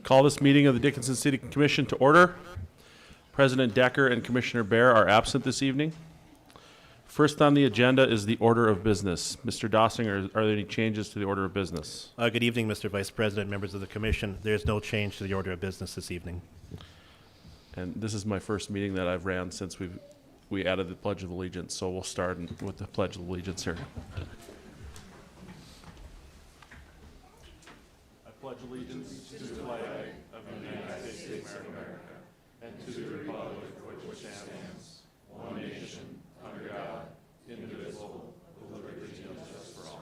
Call this meeting of the Dickinson City Commission to order. President Decker and Commissioner Bear are absent this evening. First on the agenda is the order of business. Mr. Dossinger, are there any changes to the order of business? Good evening, Mr. Vice President, members of the Commission. There's no change to the order of business this evening. And this is my first meeting that I've ran since we added the Pledge of Allegiance, so we'll start with the Pledge of Allegiance here. I pledge allegiance to the flag of the United States of America and to the republic for which it stands, one nation, under God, indivisible, with liberty and justice for all.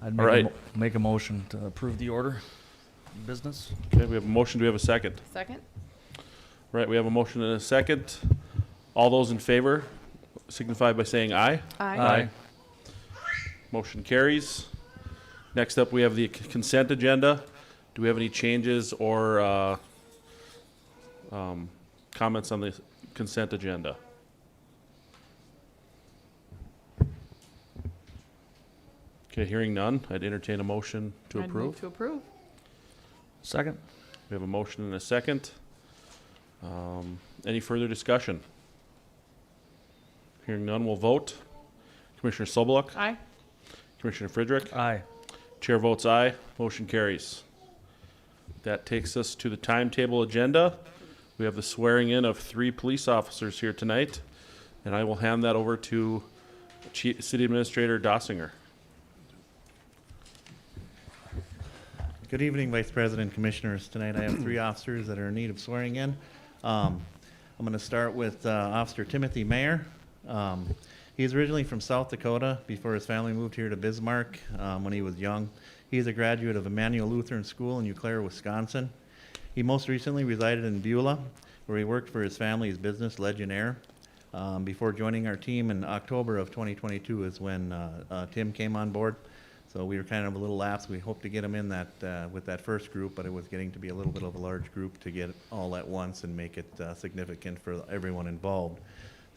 I'd All right. make a motion to approve the order of business. Okay, we have a motion. Do we have a second? Second? Right, we have a motion and a second. All those in favor signify by saying aye. Aye. Motion carries. Next up, we have the consent agenda. Do we have any changes or comments on the consent agenda? Okay, hearing none, I'd entertain a motion to I'd move approve. to approve. Second. We have a motion and a second. Any further discussion? Hearing none, we'll vote. Commissioner Sobeluk, Aye. Commissioner Friedrich, Aye. Chair votes aye. Motion carries. That takes us to the timetable agenda. We have the swearing in of 3 police officers here tonight, and I will hand that over to City Administrator Dossinger. Good evening, Vice President, Commissioners. Tonight I have 3 officers that are in need of swearing in. I'm going to start with Officer Timothy Mayer. He's originally from South Dakota before his family moved here to Bismarck when he was young. He's a graduate of Emmanuel Lutheran School in Eau Claire, Wisconsin. He most recently resided in Beulah, where he worked for his family's business, Legionnaire. Before joining our team in October of 2022 is when Tim came on board. So we were kind of a little lapsed. We hoped to get him in that with that first group, but it was getting to be a little bit of a large group to get it all at once and make it significant for everyone involved.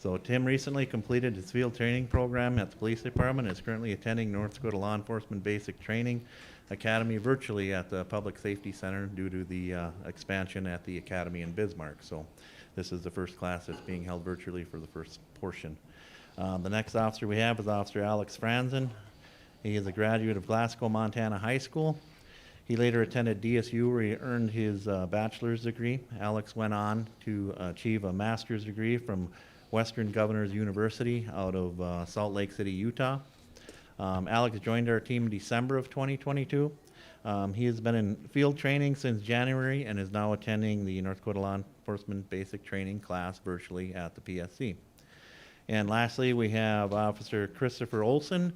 So Tim recently completed his field training program at the police department and is currently attending North Dakota Law Enforcement Basic Training Academy virtually at the Public Safety Center due to the expansion at the Academy in Bismarck. So this is the first class that's being held virtually for the first portion. The next officer we have is Officer Alex Franzen. He is a graduate of Glasgow, Montana High School. He later attended DSU where he earned his bachelor's degree. Alex went on to achieve a master's degree from Western Governors University out of Salt Lake City, Utah. Alex joined our team in December of 2022. He has been in field training since January and is now attending the North Dakota Law Enforcement Basic Training class virtually at the PSC. And lastly, we have Officer Christopher Olson,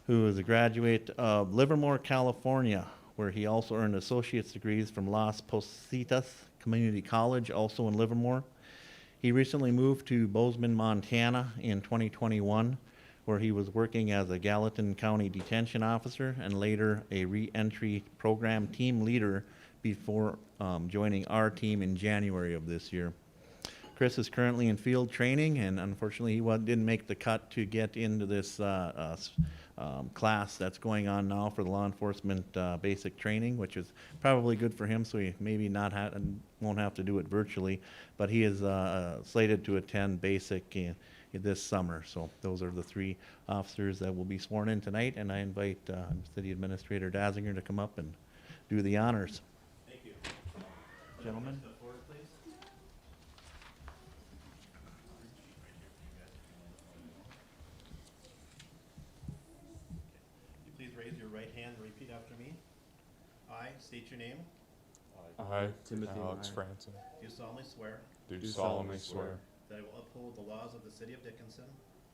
who is a graduate of Livermore, California, where he also earned associate's degrees from Las Positas Community College, also in Livermore. He recently moved to Bozeman, Montana in 2021, where he was working as a Gallatin County detention officer and later a re-entry program team leader before joining our team in January of this year. Chris is currently in field training, and unfortunately he didn't make the cut to get into this class that's going on now for the law enforcement basic training, which is probably good for him, so he maybe won't have to do it virtually, but he is slated to attend basic this summer. So those are the 3 officers that will be sworn in tonight, and I invite City Administrator Dossinger to come up and do the honors. Thank you. Gentlemen. Please raise your right hand and repeat after me. I state your name. I, Timothy Alex Meyer. Franson, Do solemnly swear do solemnly swear that I will uphold the laws of the City of Dickinson,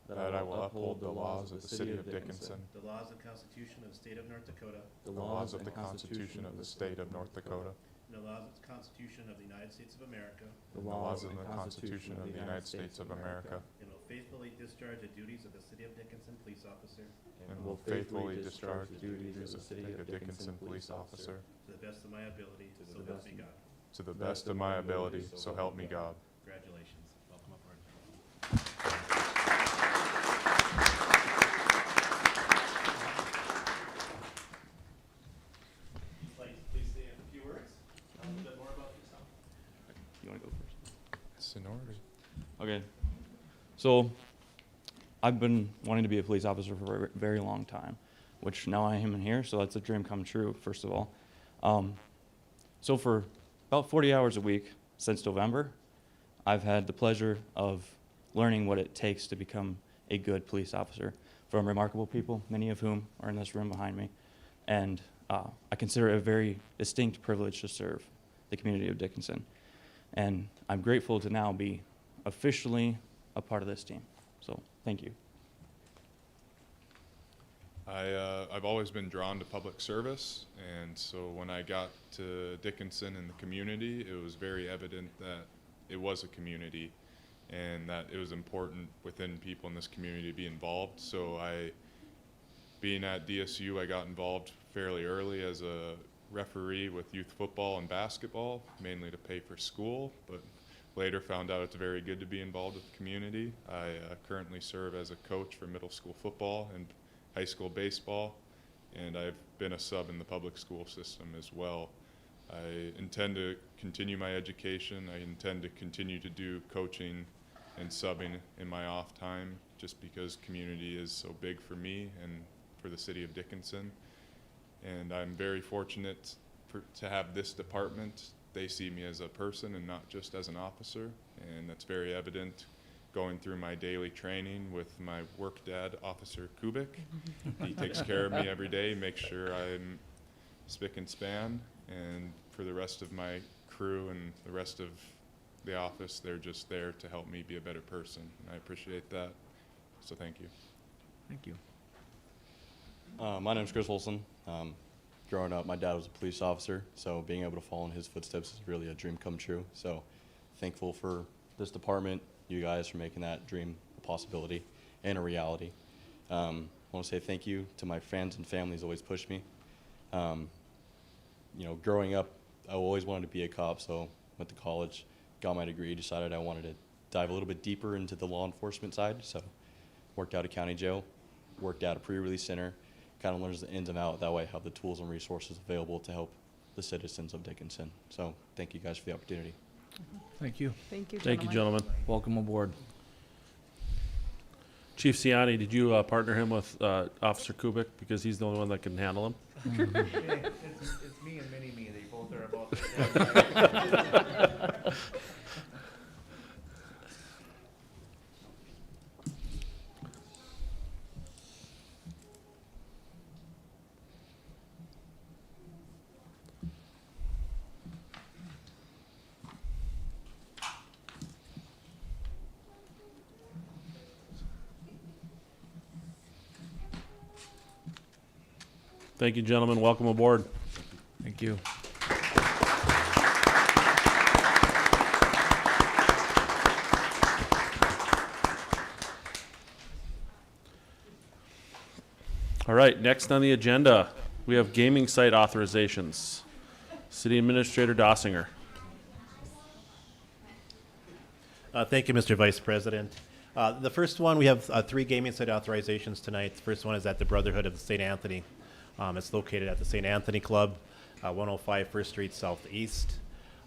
that I will uphold the laws of the City of Dickinson, the laws and Constitution of the State of North Dakota, the laws of the Constitution of the State of North Dakota, and the laws of the Constitution of the United States of America, the laws of the Constitution of the United States of America, and will faithfully discharge the duties of the City of Dickinson police officer and will faithfully discharge the duties of the City of Dickinson police officer to the best of my ability, so help me God. to the best of my ability, so help me God. Congratulations. Welcome aboard. So I've been wanting to be a police officer for a very long time, which now I am in here, so that's a dream come true, first of all. So for about 40 hours a week since November, I've had the pleasure of learning what it takes to become a good police officer from remarkable people, many of whom are in this room behind me. And I consider it a very distinct privilege to serve the community of Dickinson. And I'm grateful to now be officially a part of this team. So thank you. I've always been drawn to public service, and so when I got to Dickinson and the community, it was very evident that it was a community and that it was important within people in this community to be involved. So being at DSU, I got involved fairly early as a referee with youth football and basketball, mainly to pay for school, but later found out it's very good to be involved with the community. I currently serve as a coach for middle school football and high school baseball, and I've been a sub in the public school system as well. I intend to continue my education. I intend to continue to do coaching and subbing in my off time, just because community is so big for me and for the city of Dickinson. And I'm very fortunate to have this department. They see me as a person and not just as an officer, and that's very evident going through my daily training with my work dad, Officer Kubik. He takes care of me every day, makes sure I'm spick and span, and for the rest of my crew and the rest of the office, they're just there to help me be a better person. And I appreciate that, so thank you. Thank you. My name's Chris Olson. Growing up, my dad was a police officer, so being able to follow in his footsteps is really a dream come true. So thankful for this department, you guys, for making that dream a possibility and a reality. I want to say thank you to my friends and family who's always pushed me. Growing up, I always wanted to be a cop, so went to college, got my degree, decided I wanted to dive a little bit deeper into the law enforcement side. So worked out of county jail, worked out a pre-release center, kind of learns the ins and outs. That way I have the tools and resources available to help the citizens of Dickinson. So thank you guys for the opportunity. Thank you. Thank you, Thank you, gentlemen. Welcome aboard. Chief Ciani, did you partner him with Officer Kubik because he's the only one that can handle him? It's me and Mini-Me. They both are about the same. Thank you, gentlemen. Welcome aboard. Thank you. All right, next on the agenda, we have gaming site authorizations. City Administrator Dossinger. Thank you, Mr. Vice President. The first one, we have 3 gaming site authorizations tonight. The first one is at the Brotherhood of St. Anthony. It's located at the St. Anthony Club, 105 First Street Southeast.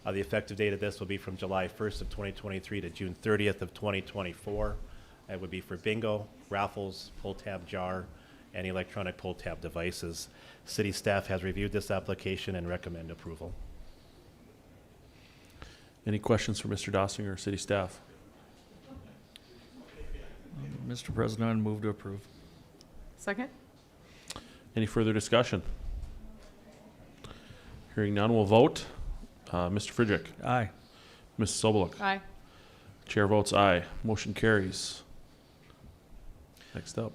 The effective date of this will be from July 1st of 2023 to June 30th of 2024. It would be for bingo, raffles, pull-tab jar, and electronic pull-tab devices. City staff has reviewed this application and recommend approval. Any questions for Mr. Dossinger or city staff? Mr. President, I move to approve. Second? Any further discussion? Hearing none, we'll vote. Mr. Friedrich. Aye. Mrs. Soboluk. Aye. Chair votes aye. Motion carries. Next up.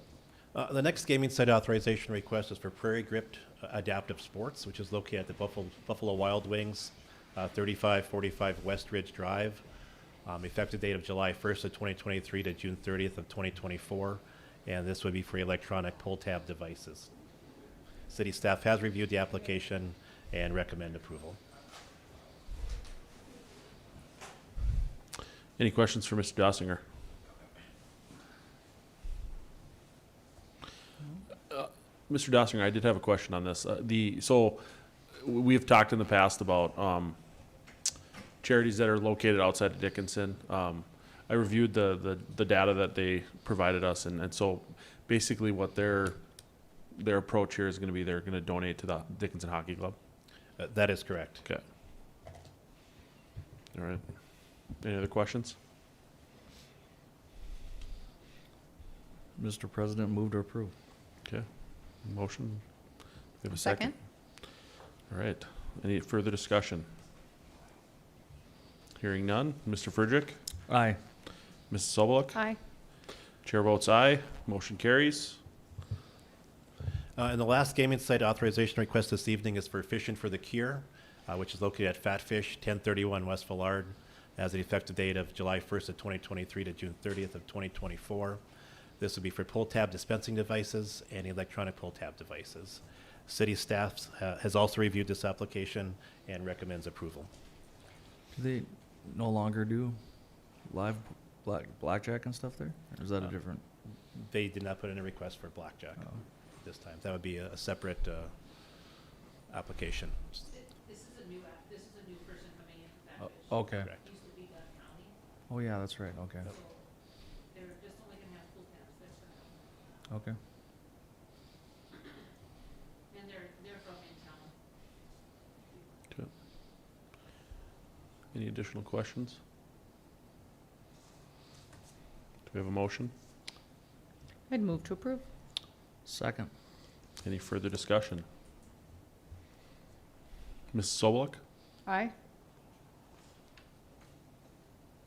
The next gaming site authorization request is for Prairie Grip Adaptive Sports, which is located at the Buffalo Wild Wings, 3545 West Ridge Drive. Effective date of July 1st of 2023 to June 30th of 2024, and this would be for electronic pull-tab devices. City staff has reviewed the application and recommend approval. Any questions for Mr. Dossinger? Mr. Dossinger, I did have a question on this. So we've talked in the past about charities that are located outside of Dickinson. I I reviewed the data that they provided us, and so basically what their approach here is going to be, they're going to donate to the Dickinson Hockey Club. That is correct. Okay. All right. Any other questions? Mr. President, move to approve. Okay. Motion. We have a second. All right. Any further discussion? Hearing none. Mr. Friedrich? Aye. Mrs. Sobeluk? Aye. Chair votes aye. Motion carries. And the last gaming site authorization request this evening is for Fishing for the Cure, which is located at Fat Fish, 1031 West Villard, has an effective date of July 1st of 2023 to June 30th of 2024. This will be for pull tab dispensing devices and electronic pull tab devices. City staff has also reviewed this application and recommends approval. Do they no longer do live blackjack and stuff there? Or is that a different? They did not put in a request for blackjack this time. That would be a separate application. This is a new person coming in from that. Oh, okay. Correct. Used to be Glenn County, Oh, yeah, that's right. Okay. so they're just only gonna have full tabs there for now. Okay. And they're from in town. Okay. Any additional questions? Do we have a motion? I'd move to approve. Second. Any further discussion? Mrs. Sobeluk? Aye.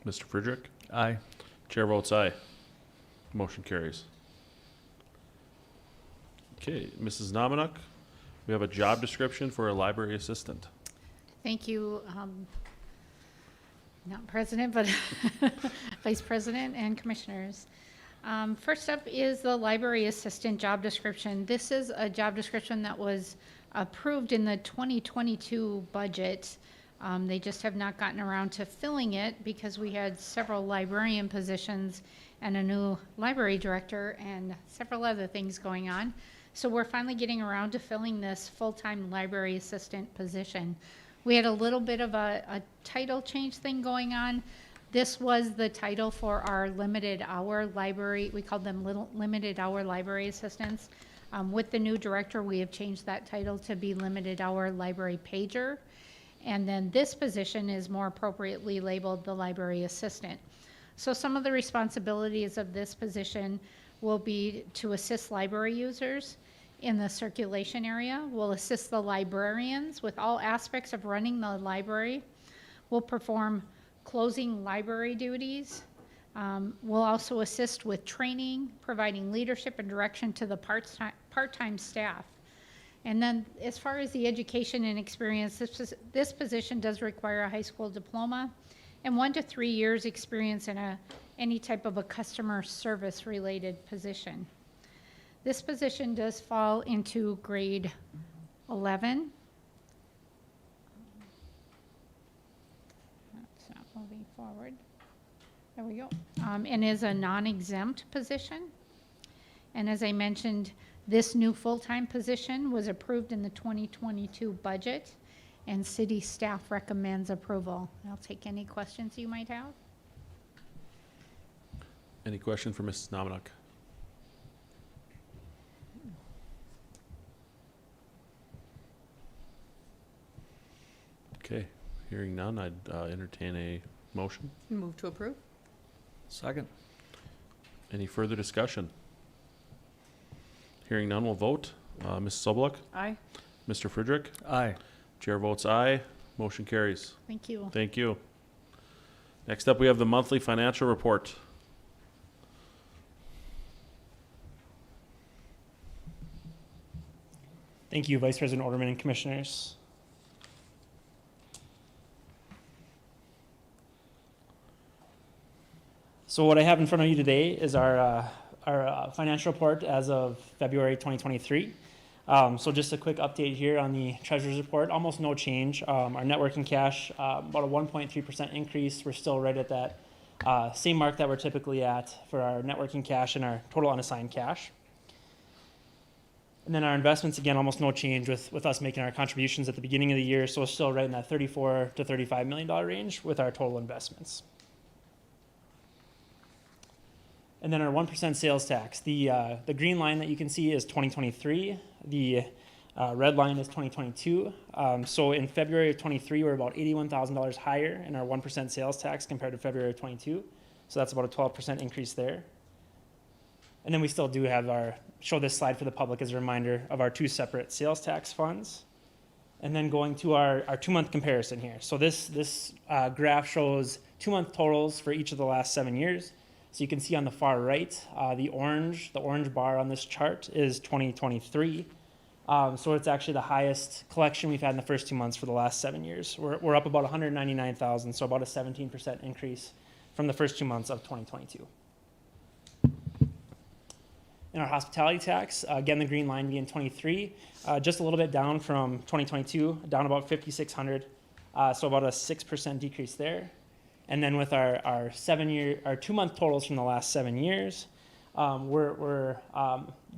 Mr. Friedrich? Aye. Chair votes aye. Motion carries. Okay, Mrs. Nominuk, we have a job description for a library assistant. Thank you, not President, but Vice President and Commissioners. First up is the library assistant job description. This is a job description that was approved in the 2022 budget. They just have not gotten around to filling it because we had several librarian positions and a new library director and several other things going on. So we're finally getting around to filling this full-time library assistant position. We had a little bit of a title change thing going on. This was the title for our limited hour library. We called them limited hour library assistants. With the new director, we have changed that title to be limited hour library pager. And then this position is more appropriately labeled the library assistant. So some of the responsibilities of this position will be to assist library users in the circulation area. We'll assist the librarians with all aspects of running the library. We'll perform closing library duties. We'll also assist with training, providing leadership and direction to the part-time staff. And then as far as the education and experience, this position does require a high school diploma and 1 to 3 years experience in any type of a customer service related position. This position does fall into grade 11. That's not moving forward. There we go. And is a non-exempt position. And as I mentioned, this new full-time position was approved in the 2022 budget, and city staff recommends approval. I'll take any questions you might have. Any question for Mrs. Nominuk? Okay, hearing none, I'd entertain a motion. Move to approve. Second. Any further discussion? Hearing none, we'll vote. Mrs. Sobeluk? Aye. Mr. Friedrich? Aye. Chair votes aye. Motion carries. Thank you. Thank you. Next up, we have the monthly financial report. Thank you, Vice President Orderman and Commissioners. So what I have in front of you today is our financial report as of February 2023. So just a quick update here on the Treasurer's report. Almost no change. Our net working cash, about a 1.3% increase. We're still right at that same mark that we're typically at for our net working cash and our total unassigned cash. And then our investments, again, almost no change with us making our contributions at the beginning of the year. So we're still right in that $34 to $35 million range with our total investments. And then our 1% sales tax. The green line that you can see is 2023. The red line is 2022. So in February of 23, we're about $81,000 higher in our 1% sales tax compared to February of 22. So that's about a 12% increase there. And then we still do have show this slide for the public as a reminder of our 2 separate sales tax funds. And then going to our 2-month comparison here. So this graph shows 2-month totals for each of the last 7 years. So you can see on the far right, the orange bar on this chart is 2023. So it's actually the highest collection we've had in the first 2 months for the last 7 years. We're up about 199,000, so about a 17% increase from the first 2 months of 2022. In our hospitality tax, again, the green line being 23, just a little bit down from 2022, down about 5,600, so about a 6% decrease there. And then with our 2-month totals from the last 7 years, we're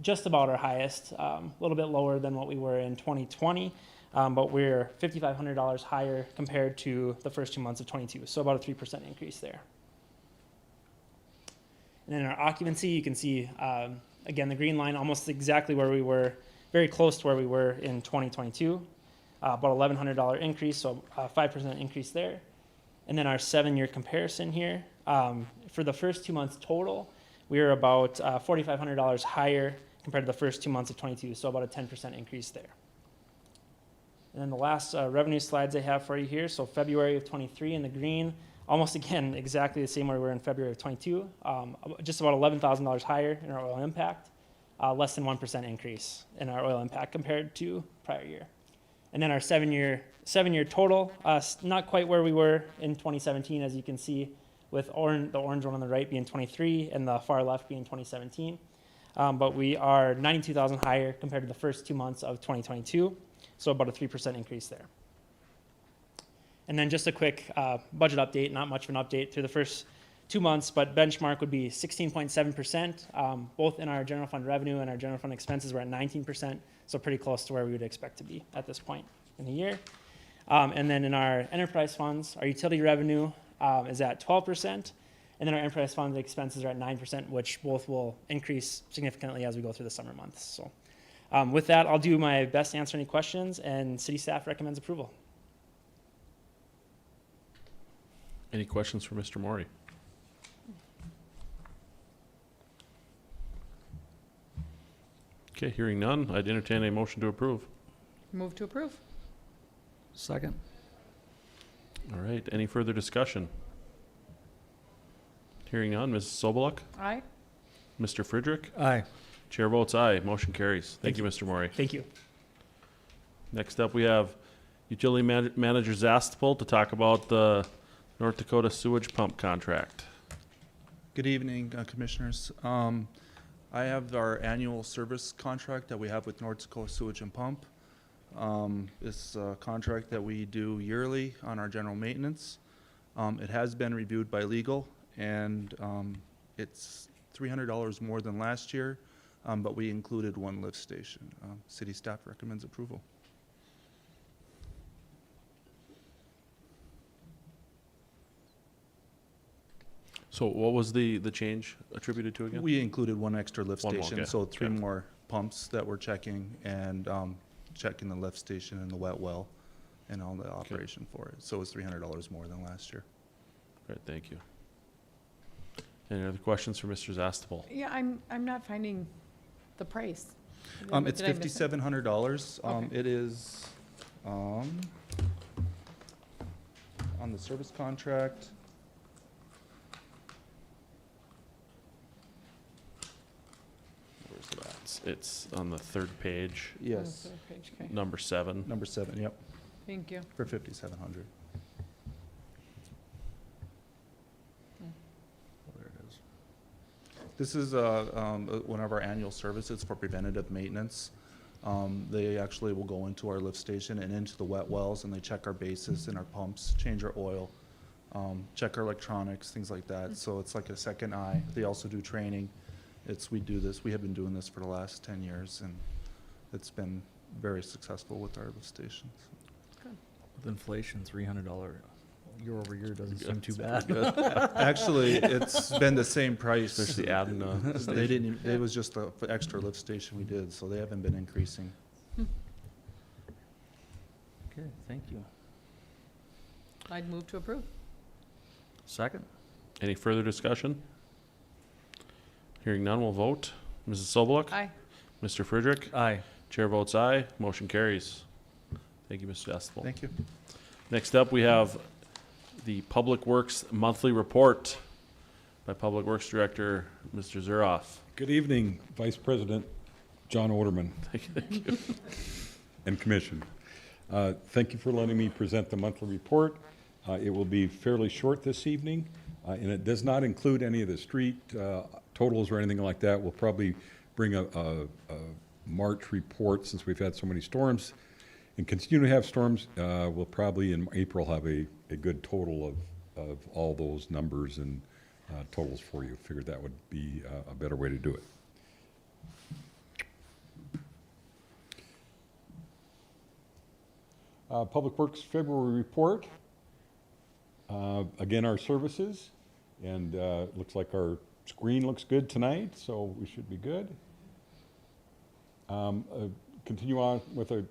just about our highest, a little bit lower than what we were in 2020, but we're $5,500 higher compared to the first 2 months of 22, so about a 3% increase there. And then in our occupancy, you can see, again, the green line almost exactly where we were, very close to where we were in 2022, about $1,100 increase, so a 5% increase there. And then our 7-year comparison here, for the first 2 months total, we were about $4,500 higher compared to the first 2 months of 22, so about a 10% increase there. And then the last revenue slides I have for you here, so February of 23 in the green, almost again exactly the same where we were in February of 22, just about $11,000 higher in our oil impact, less than 1% increase in our oil impact compared to prior year. And then our 7-year total, not quite where we were in 2017, as you can see, with the orange one on the right being 23 and the far left being 2017. But we are 92,000 higher compared to the first 2 months of 2022, so about a 3% increase there. And then just a quick budget update, not much of an update through the first 2 months, but benchmark would be 16.7%. Both in our general fund revenue and our general fund expenses, we're at 19%, so pretty close to where we would expect to be at this point in the year. And then in our enterprise funds, our utility revenue is at 12%, and then our enterprise fund expenses are at 9%, which both will increase significantly as we go through the summer months. So with that, I'll do my best to answer any questions, and city staff recommends approval. Any questions for Mr. Maury? Okay, hearing none, I'd entertain a motion to approve. Move to approve. Second. All right, any further discussion? Hearing none, Mrs. Soboluk? Aye. Mr. Friedrich? Aye. Chair votes aye, motion carries. Thank you, Mr. Maury. Thank you. Next up, we have Utility Manager Zastapel to talk about the North Dakota sewage pump contract. Good evening, Commissioners. I have our annual service contract that we have with North Dakota Sewage and Pump. It's a contract that we do yearly on our general maintenance. It has been reviewed by legal, and it's $300 more than last year, but we included one lift station. City staff recommends approval. So what was the change attributed to again? We included one extra lift One more, station, okay. so 3 Okay. more pumps that we're checking, and checking the lift station and the wet well and all the operation for it. So it's $300 more than last year. Great, thank you. Any other questions for Mr. Zastapel? Yeah, I'm not finding the price. It's Did I miss it? $5,700. Okay. It is on the service contract. Where's it at? It's on the third page, Yes, Third page, okay. number 7. number 7. Yep, Thank you. for $5,700. There it is. This is one of our annual services for preventative maintenance. They actually will go into our lift station and into the wet wells, and they check our bases and our pumps, change our oil, check our electronics, things like that. So it's like a second eye. They also do training. We have been doing this for the last 10 years, and it's been very successful with our lift stations. With inflation, $300 year over year doesn't seem too bad. Actually, it's been the same price. Especially adding, They didn't, it was just the extra lift station we did, so they haven't been increasing. Okay, thank you. I'd move to approve. Second? Any further discussion? Hearing none, we'll vote. Mrs. Sobeluk? Aye. Mr. Friedrich? Aye. Chair votes aye. Motion carries. Thank you, Mr. Estel. Thank you. Next up, we have the Public Works Monthly Report by Public Works Director, Mr. Zuroff. Good evening, Vice President John Oderman Thank you. and Commission. Thank you for letting me present the monthly report. It will be fairly short this evening, and it does not include any of the street totals or anything like that. We'll probably bring a March report since we've had so many storms and continue to have storms. We'll probably in April have a good total of all those numbers and totals for you. Figured that would be a better way to do it. Public Works February report. Again, our services, and looks like our screen looks good tonight, so we should be good. Continue on with a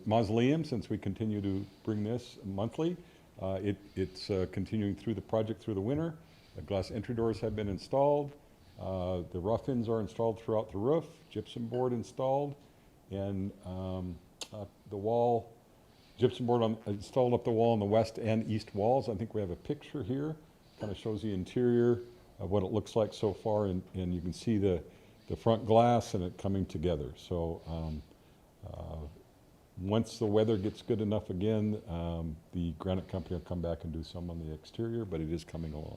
mausoleum, since we continue to bring this monthly. It's continuing through the project through the winter. The glass entry doors have been installed. The rough-ins are installed throughout the roof, gypsum board installed, and the wall, gypsum board installed up the wall on the west and east walls. I think we have a picture here, kind of shows the interior of what it looks like so far, and you can see the front glass and it coming together. So once the weather gets good enough again, the granite company will come back and do some on the exterior, but it is coming along.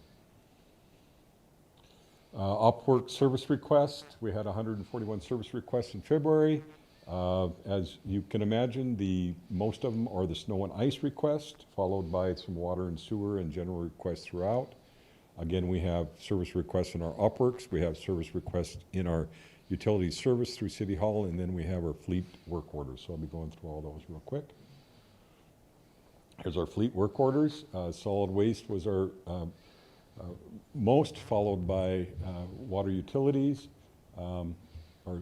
Upwork service request, we had 141 service requests in February. As you can imagine, most of them are the snow and ice request, followed by some water and sewer and general requests throughout. Again, we have service requests in our Upworks, we have service requests in our utility service through City Hall, and then we have our fleet work orders. So I'll be going through all those real quick. Here's our fleet work orders. Solid waste was our most, followed by water utilities, or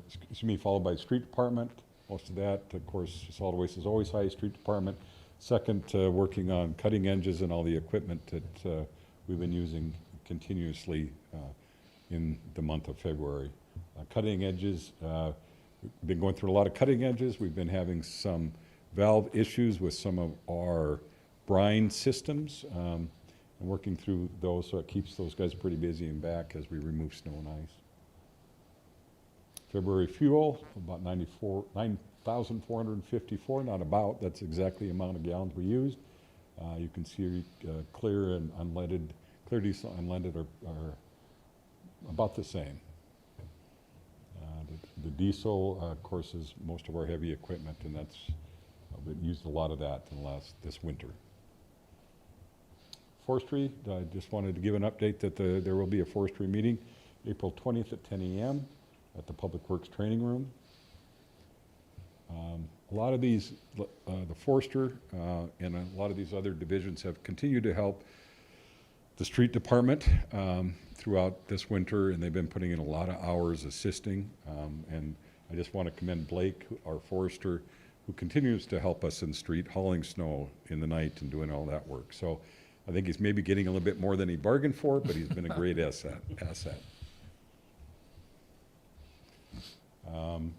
excuse me, followed by street department. Most of that, of course, solid waste is always high, street department. Second, working on cutting edges and all the equipment that we've been using continuously in the month of February. Cutting edges, we've been going through a lot of cutting edges. We've been having some valve issues with some of our brine systems, and working through those, so it keeps those guys pretty busy and back as we remove snow and ice. February fuel, about 9,454, not about, that's exactly the amount of gallons we used. You can see clear and unleaded, clear diesel and unleaded are about the same. The diesel, of course, is most of our heavy equipment, and that's, we've used a lot of that in this winter. Forestry, I just wanted to give an update that there will be a forestry meeting April 20th at 10 a.m. at the Public Works Training Room. A lot of these, the Forester and a lot of these other divisions have continued to help the street department throughout this winter, and they've been putting in a lot of hours assisting. And I just want to commend Blake, our forester, who continues to help us in street, hauling snow in the night and doing all that work. So I think he's maybe getting a little bit more than he bargained for, but he's been a great asset.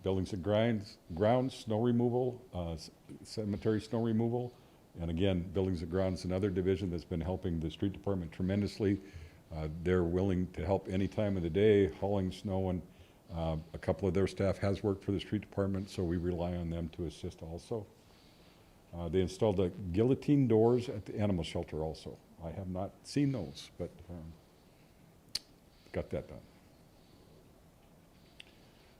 Buildings and grounds, snow removal, cemetery snow removal. And again, Buildings and Grounds, another division that's been helping the street department tremendously. They're willing to help any time of the day, hauling snow, and a couple of their staff has worked for the street department, so we rely on them to assist also. They installed the guillotine doors at the animal shelter also. I have not seen those, but got that done.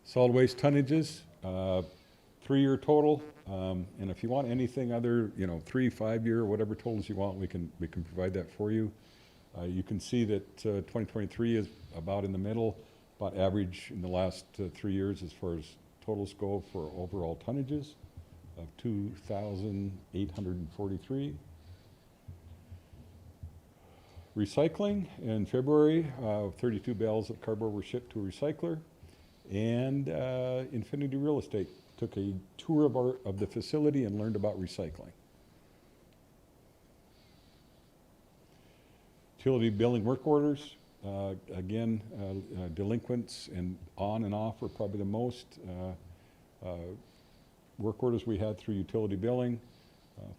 Solid waste tonnages, 3-year total, and if you want anything other, 3, 5-year, whatever totals you want, we can provide that for you. You can see that 2023 is about in the middle, about average in the last 3 years as far as totals go for overall tonnages of 2,843. Recycling, in February, 32 bales of cardboard were shipped to a recycler. And Infinity Real Estate took a tour of the facility and learned about recycling. Utility billing work orders, again, delinquents and on and off were probably the most work orders we had through utility billing,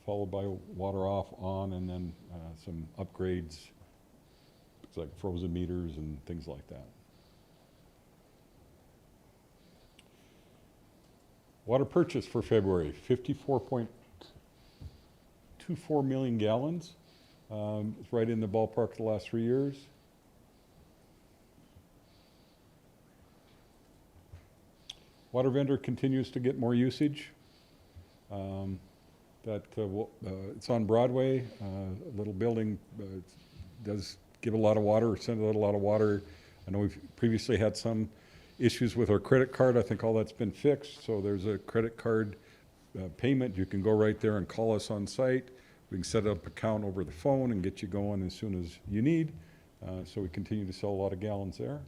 followed by water off, on, and then some upgrades, it's like frozen meters and things like that. Water purchase for February, 54.24 million gallons. It's right in the ballpark of the last 3 years. Water vendor continues to get more usage. It's on Broadway, a little building, does give a lot of water, or send out a lot of water. I know we've previously had some issues with our credit card. I think all that's been fixed. So there's a credit card payment. You can go right there and call us on site. We can set up an account over the phone and get you going as soon as you need. So we continue to sell a lot of gallons there.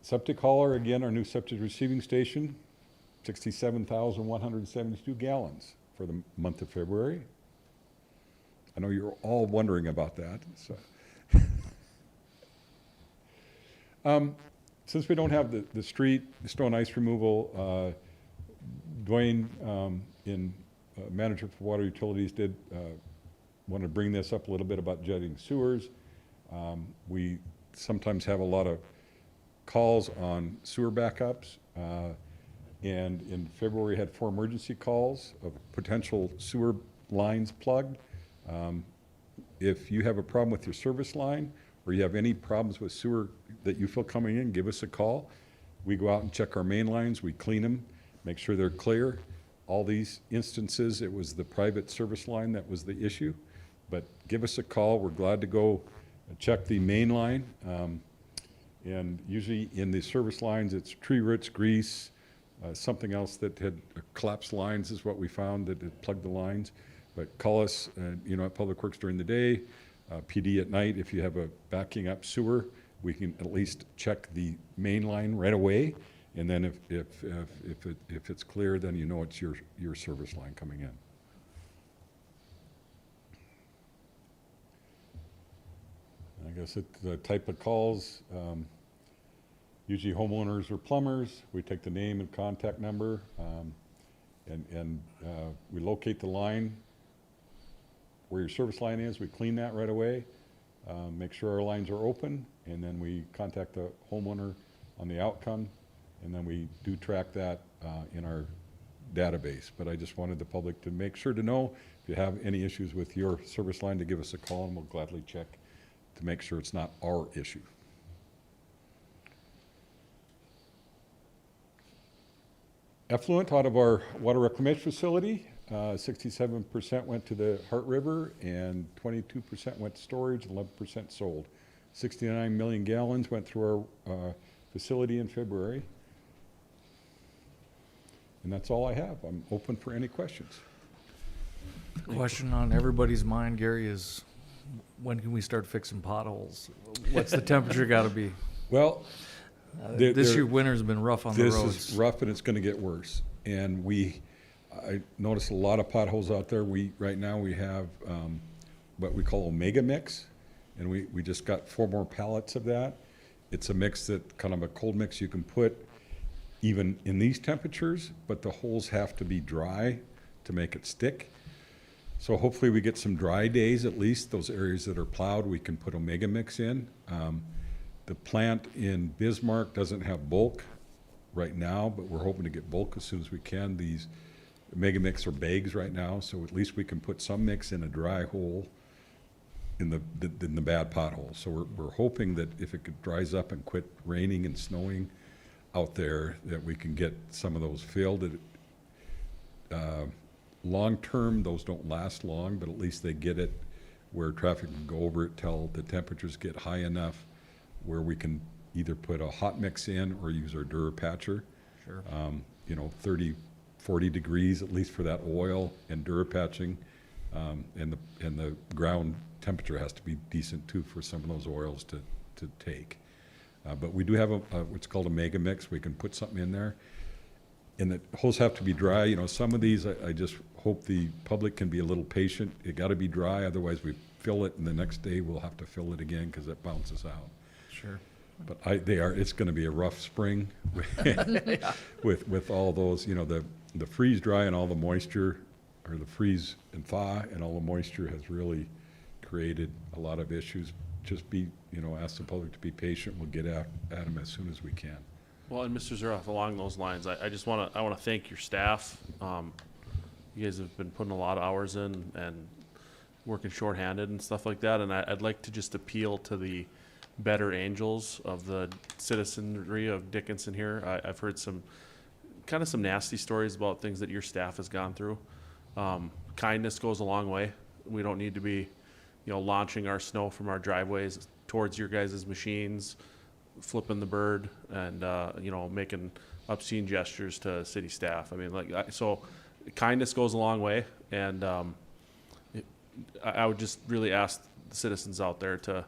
Septic hauler, again, our new septic receiving station, 67,172 gallons for the month of February. I know you're all wondering about that. So. Since we don't have the street, the snow and ice removal, Dwayne, manager for water utilities, did want to bring this up a little bit about jetting sewers. We sometimes have a lot of calls on sewer backups, and in February had 4 emergency calls of potential sewer lines plugged. If you have a problem with your service line, or you have any problems with sewer that you feel coming in, give us a call. We go out and check our main lines, we clean them, make sure they're clear. All these instances, it was the private service line that was the issue, but give us a call. We're glad to go check the main line. And usually in the service lines, it's tree roots, grease, something else that had collapsed lines is what we found that had plugged the lines. But call us, at Public Works during the day, PD at night. If you have a backing up sewer, we can at least check the main line right away. And then if it's clear, then you know it's your service line coming in. I guess the type of calls, usually homeowners or plumbers. We take the name and contact number, and we locate the line where your service line is. We clean that right away, make sure our lines are open, and then we contact the homeowner on the outcome, and then we do track that in our database. But I just wanted the public to make sure to know if you have any issues with your service line, to give us a call, and we'll gladly check to make sure it's not our issue. Effluent out of our water reclamation facility, 67% went to the Heart River, and 22% went to storage, 11% sold. 69 million gallons went through our facility in February. And that's all I have. I'm open for any questions. The question on everybody's mind, Gary, is when can we start fixing potholes? What's the temperature got to be? Well, this year winter's been rough on the roads. This is rough, and it's going to get worse. And I noticed a lot of potholes out there. Right now we have what we call Omega Mix, and we just got 4 more pallets of that. It's a mix that kind of a cold mix you can put even in these temperatures, but the holes have to be dry to make it stick. So hopefully we get some dry days, at least those areas that are plowed, we can put Omega Mix in. The plant in Bismarck doesn't have bulk right now, but we're hoping to get bulk as soon as we can. These Omega Mix are bags right now, so at least we can put some mix in a dry hole in the bad pothole. So we're hoping that if it dries up and quit raining and snowing out there, that we can get some of those filled. Long term, those don't last long, but at least they get it where traffic can go over it till the temperatures get high enough where we can either put a hot mix in or use our Durapatcher. Sure. 30, 40 degrees at least for that oil and Durapatching. And the ground temperature has to be decent too for some of those oils to take. But we do have what's called a mega mix. We can put something in there. And the holes have to be dry. You know, some of these, I just hope the public can be a little patient. It got to be dry, otherwise we fill it, and the next day we'll have to fill it again because it bounces out. Sure. But it's going to be a rough spring with all those, you know, the freeze dry and all the moisture, or the freeze and thaw and all the moisture has really created a lot of issues. Just ask the public to be patient. We'll get at them as soon as we can. Well, and Mr. Zuroff, along those lines, I just want to thank your staff. You guys have been putting a lot of hours in and working shorthanded and stuff like that. And I'd like to just appeal to the better angels of the citizenry of Dickinson here. I've heard some nasty stories about things that your staff has gone through. Kindness goes a long way. We don't need to be, launching our snow from our driveways towards your guys' machines, flipping the bird, and making obscene gestures to city staff. I mean, so kindness goes a long way, and I would just really ask the citizens out there to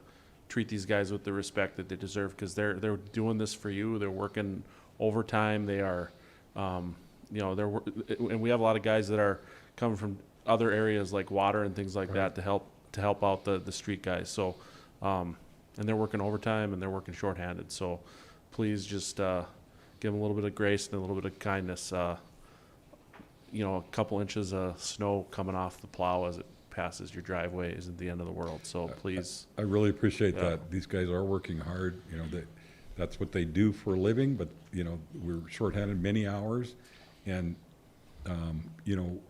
treat these guys with the respect that they deserve, because they're doing this for you. They're working overtime. They are, and we have a lot of guys that are coming from other areas like water and things like that to help out the street guys. So, and they're working overtime and they're working shorthanded. So, please just give them a little bit of grace and a little bit of kindness. A couple inches of snow coming off the plow as it passes your driveway isn't the end of the world. So please. I really appreciate that. These guys are working hard. That's what they do for a living, but we're shorthanded many hours, and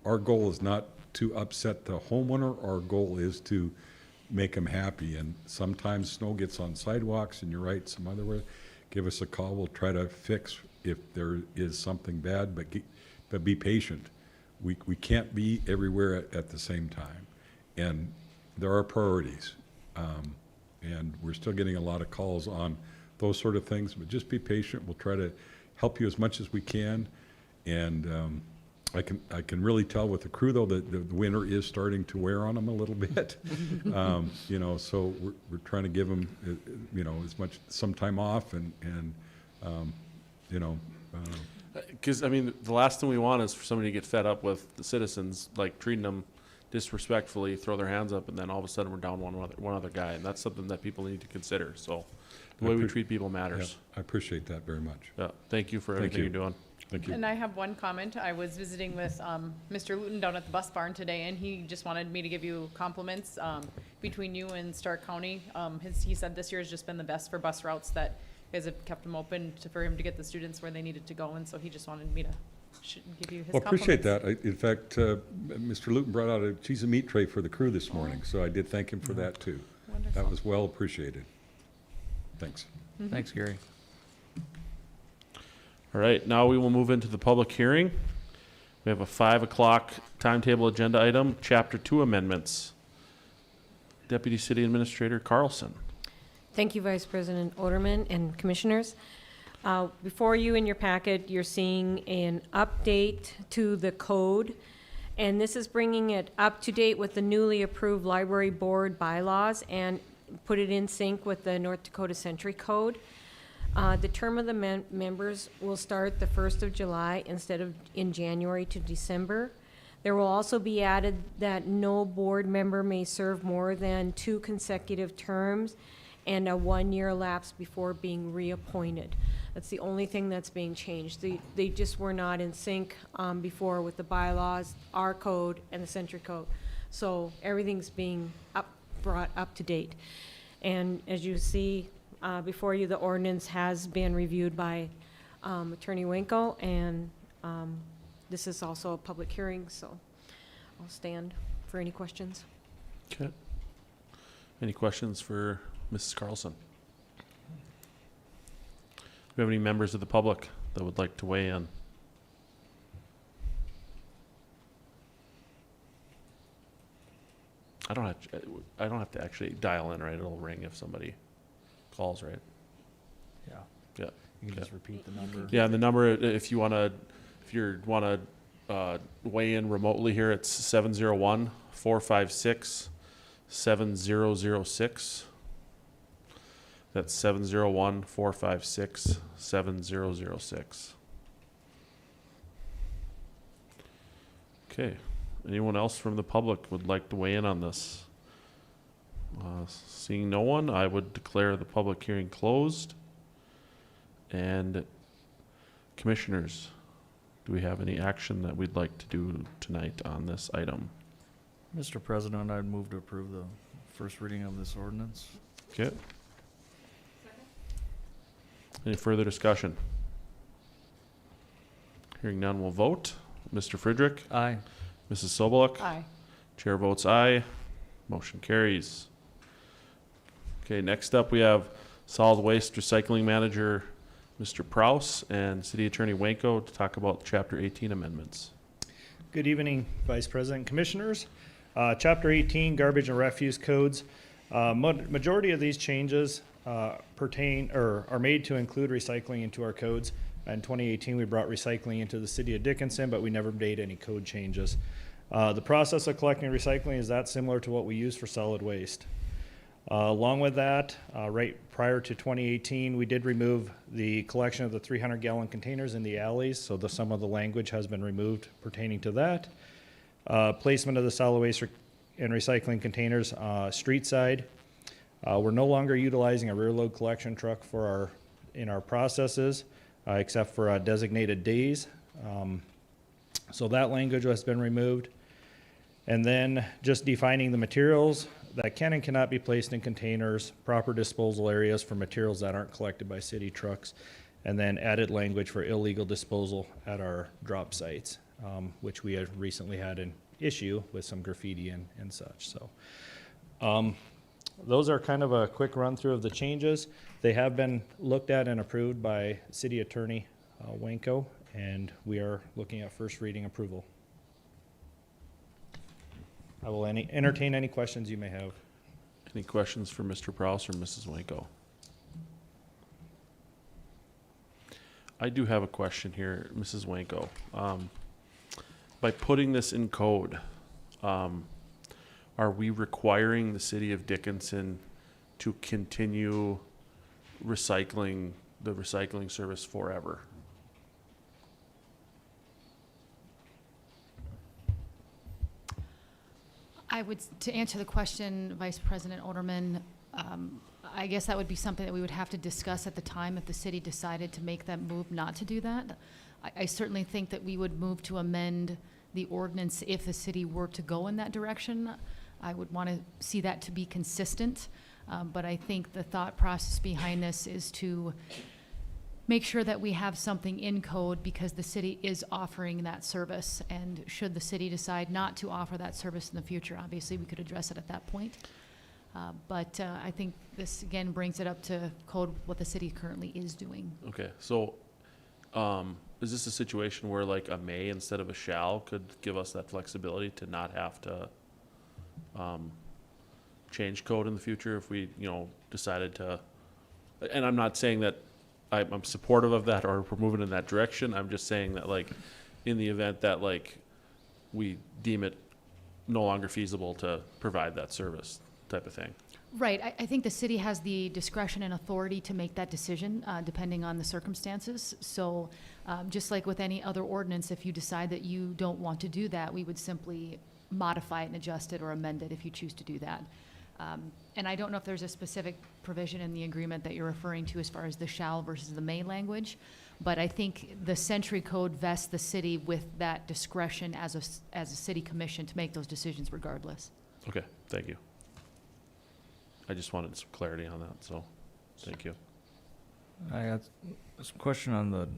our goal is not to upset the homeowner. Our goal is to make them happy, and sometimes snow gets on sidewalks, and you're right, some other way. Give us a call. We'll try to fix if there is something bad, but be patient. We can't be everywhere at the same time, and there are priorities, and we're still getting a lot of calls on those sort of things, but just be patient. We'll try to help you as much as we can, and I can really tell with the crew, though, that the winter is starting to wear on them a little bit. So we're trying to give them, as much, some time off, and because the last thing we want is for somebody to get fed up with the citizens, like treating them disrespectfully, throw their hands up, and then all of a sudden we're down one other guy, and that's something that people need to consider. So the way we treat people matters. Yeah, I appreciate that very much. Yeah, thank you for everything you're doing. Thank you. And I have one comment. I was visiting with Mr. Luton down at the bus barn today, and he just wanted me to give you compliments between you and Stark County. He said this year has just been the best for bus routes, that you guys have kept them open for him to get the students where they needed to go, and so he just wanted me to give you his Well, appreciate compliments. that. In fact, Mr. Luton brought out a cheese and meat tray for the crew this morning, so I did thank him for that too. Wonderful. That was well appreciated. Thanks. Thanks, Gary. All right, now we will move into the public hearing. We have a 5 o'clock timetable agenda item, Chapter 2 amendments. Deputy City Administrator Carlson. Thank you, Vice President Oderman and Commissioners. Before you in your packet, you're seeing an update to the code, and this is bringing it up to date with the newly approved Library Board bylaws and put it in sync with the North Dakota Century Code. The term of the members will start the 1st of July instead of in January to December. There will also be added that no board member may serve more than 2 consecutive terms and a 1-year lapse before being reappointed. That's the only thing that's being changed. They just were not in sync before with the bylaws, our code, and the Century Code. So everything's being brought up to date. And as you see, before you, the ordinance has been reviewed by Attorney Winkle, and this is also a public hearing, so I'll stand for any questions. Okay. Any questions for Mrs. Carlson? Do we have any members of the public that would like to weigh in? I don't have to actually dial in, right? It'll ring if somebody calls, right? Yeah. Yeah. You can just repeat the number. Yeah, and the number, if you wanna weigh in remotely here, it's 701-456-7006. That's 701-456-7006. Okay, anyone else from the public would like to weigh in on this? Seeing no one, I would declare the public hearing closed. And commissioners, do we have any action that we'd like to do tonight on this item? Mr. President, I'd move to approve the first reading of this ordinance. Okay. Any further discussion? Hearing none, we'll vote. Mr. Friedrich? Aye. Mrs. Sobeluk? Aye. Chair votes aye. Motion carries. Okay, next up, we have Solid Waste Recycling Manager, Mr. Prouse, and City Attorney Wanko to talk about Chapter 18 amendments. Good evening, Vice President, Commissioners. Chapter 18, Garbage and Refuse Codes. Majority of these changes pertain or are made to include recycling into our codes. In 2018, we brought recycling into the city of Dickinson, but we never made any code changes. The process of collecting and recycling is that similar to what we use for solid waste. Along with that, right prior to 2018, we did remove the collection of the 300-gallon containers in the alleys, so some of the language has been removed pertaining to that. Placement of the solid waste and recycling containers street side. We're no longer utilizing a rear load collection truck in our processes, except for designated days. So that language has been removed. And then just defining the materials that can and cannot be placed in containers, proper disposal areas for materials that aren't collected by city trucks, and then added language for illegal disposal at our drop sites, which we have recently had an issue with some graffiti and such. So those are kind of a quick run through of the changes. They have been looked at and approved by City Attorney Wanko, and we are looking at first reading approval. I will entertain any questions you may have. Any questions for Mr. Prouse or Mrs. Wanko? I do have a question here, Mrs. Wanko. By putting this in code, are we requiring the city of Dickinson to continue the recycling service forever? To answer the question, Vice President Oderman, I guess that would be something that we would have to discuss at the time if the city decided to make that move not to do that. I certainly think that we would move to amend the ordinance if the city were to go in that direction. I would want to see that to be consistent, but I think the thought process behind this is to make sure that we have something in code because the city is offering that service. And should the city decide not to offer that service in the future, obviously we could address it at that point. But I think this again brings it up to code what the city currently is doing. Okay, so is this a situation where like a may instead of a shall could give us that flexibility to not have to change code in the future if we, decided to? And I'm not saying that I'm supportive of that or we're moving in that direction. I'm just saying that like in the event that like we deem it no longer feasible to provide that service type of thing. Right. I think the city has the discretion and authority to make that decision depending on the circumstances. So just like with any other ordinance, if you decide that you don't want to do that, we would simply modify it and adjust it or amend it if you choose to do that. And I don't know if there's a specific provision in the agreement that you're referring to as far as the shall versus the may language, but I think the Century Code vests the city with that discretion as a city commission to make those decisions regardless. Okay, thank you. I just wanted some clarity on that, so thank you. I got some question on the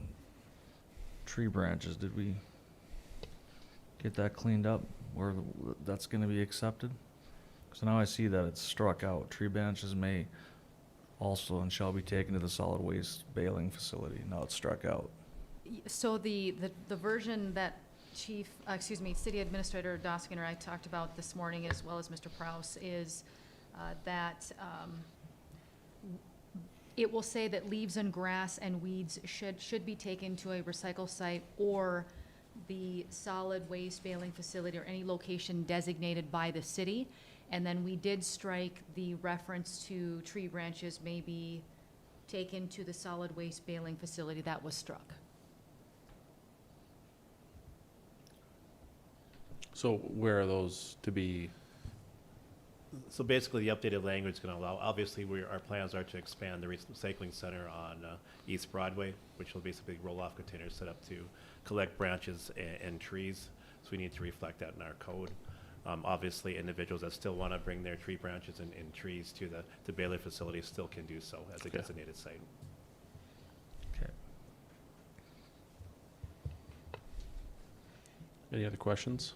tree branches. Did we get that cleaned up where that's going to be accepted? So now I see that it's struck out. Tree branches may also and shall be taken to the solid waste baling facility. Now it's struck out. So the version that City Administrator Doskinger and I talked about this morning, as well as Mr. Prouse, is that it will say that leaves and grass and weeds should be taken to a recycle site, or the solid waste baling facility or any location designated by the city. And then we did strike the reference to tree branches may be taken to the solid waste baling facility. That was struck. So where are those to be? So basically, the updated language is going to allow, obviously, our plans are to expand the recycling center on East Broadway, which will basically roll-off containers set up to collect branches and trees. So we need to reflect that in our code. Obviously, individuals that still want to bring their tree branches and trees to the baler facility still can do so as a Okay. designated site. Okay. Any other questions?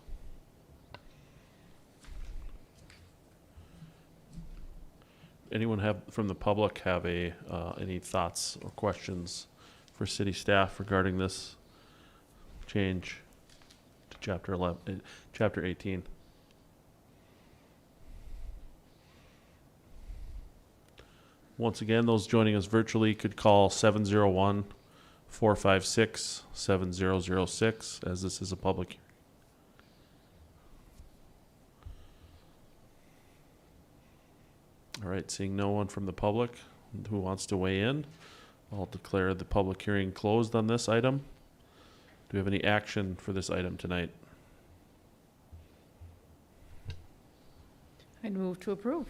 Anyone from the public have any thoughts or questions for city staff regarding this change to chapter 18? Once again, those joining us virtually could call 701-456-7006, as this is a public hearing. All right, seeing no one from the public who wants to weigh in, I'll declare the public hearing closed on this item. Do we have any action for this item tonight? I'd move to approve.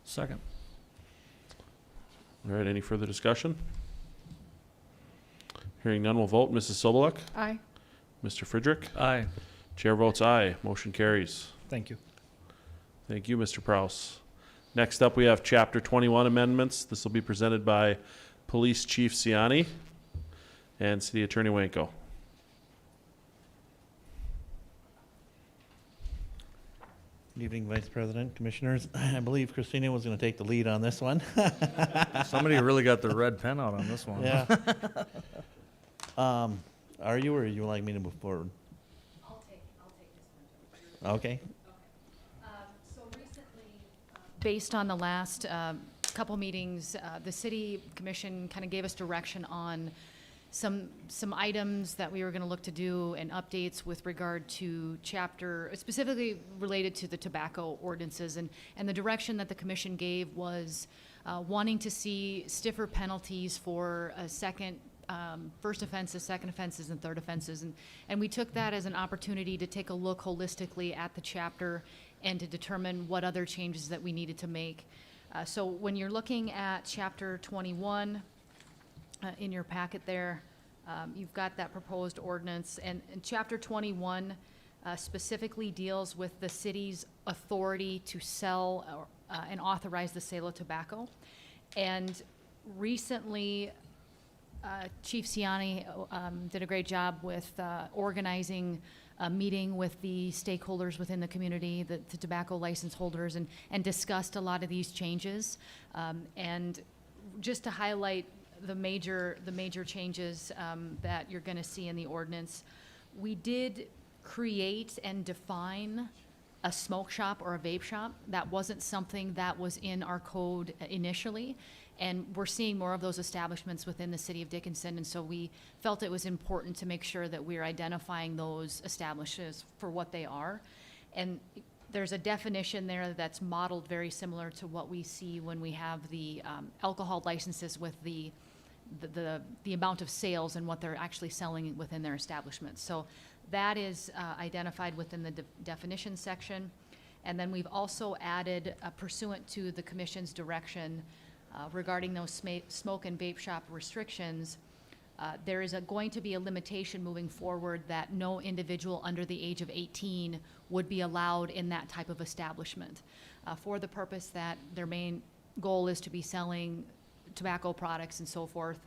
Second. All right, any further discussion? Hearing none, we'll vote. Mrs. Soboluk? Aye. Mr. Friedrich? Aye. Chair votes aye. Motion carries. Thank you. Thank you, Mr. Prouse. Next up, we have Chapter 21 amendments. This will be presented by Police Chief Ciani and City Attorney Wanko. Good evening, Vice President, Commissioners. I believe Christina was going to take the lead on this one. Somebody really got the red pen out on this one. Yeah. Are you, or you like me to move forward? I'll take this one. Okay. So recently, based on the last couple meetings, the city commission kind of gave us direction on some items that we were going to look to do and updates with regard to chapter, specifically related to the tobacco ordinances. And the direction that the commission gave was wanting to see stiffer penalties for a first offenses, second offenses, and third offenses. And we took that as an opportunity to take a look holistically at the chapter and to determine what other changes that we needed to make. So when you're looking at chapter 21 in your packet there, you've got that proposed ordinance. And chapter 21 specifically deals with the city's authority to sell and authorize the sale of tobacco. And recently, Chief Ciani did a great job with organizing a meeting with the stakeholders within the community, the tobacco license holders, and discussed a lot of these changes. And just to highlight the major changes that you're going to see in the ordinance, we did create and define a smoke shop or a vape shop. That wasn't something that was in our code initially. And we're seeing more of those establishments within the city of Dickinson, and so we felt it was important to make sure that we're identifying those establishments for what they are. And there's a definition there that's modeled very similar to what we see when we have the alcohol licenses with the amount of sales and what they're actually selling within their establishments. So that is identified within the definition section. And then we've also added, pursuant to the commission's direction, regarding those smoke and vape shop restrictions, there is going to be a limitation moving forward that no individual under the age of 18 would be allowed in that type of establishment for the purpose that their main goal is to be selling tobacco products and so forth.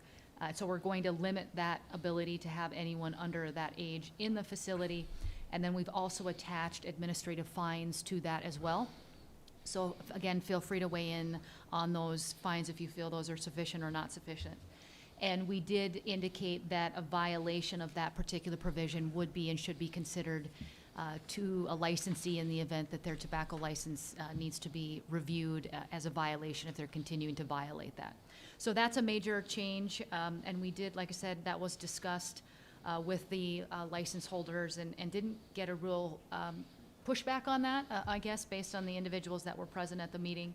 So we're going to limit that ability to have anyone under that age in the facility. And then we've also attached administrative fines to that as well. So again, feel free to weigh in on those fines if you feel those are sufficient or not sufficient. And we did indicate that a violation of that particular provision would be and should be considered to a licensee in the event that their tobacco license needs to be reviewed as a violation if they're continuing to violate that. So that's a major change, and we did, like I said, that was discussed with the license holders and didn't get a real pushback on that, I guess, based on the individuals that were present at the meeting.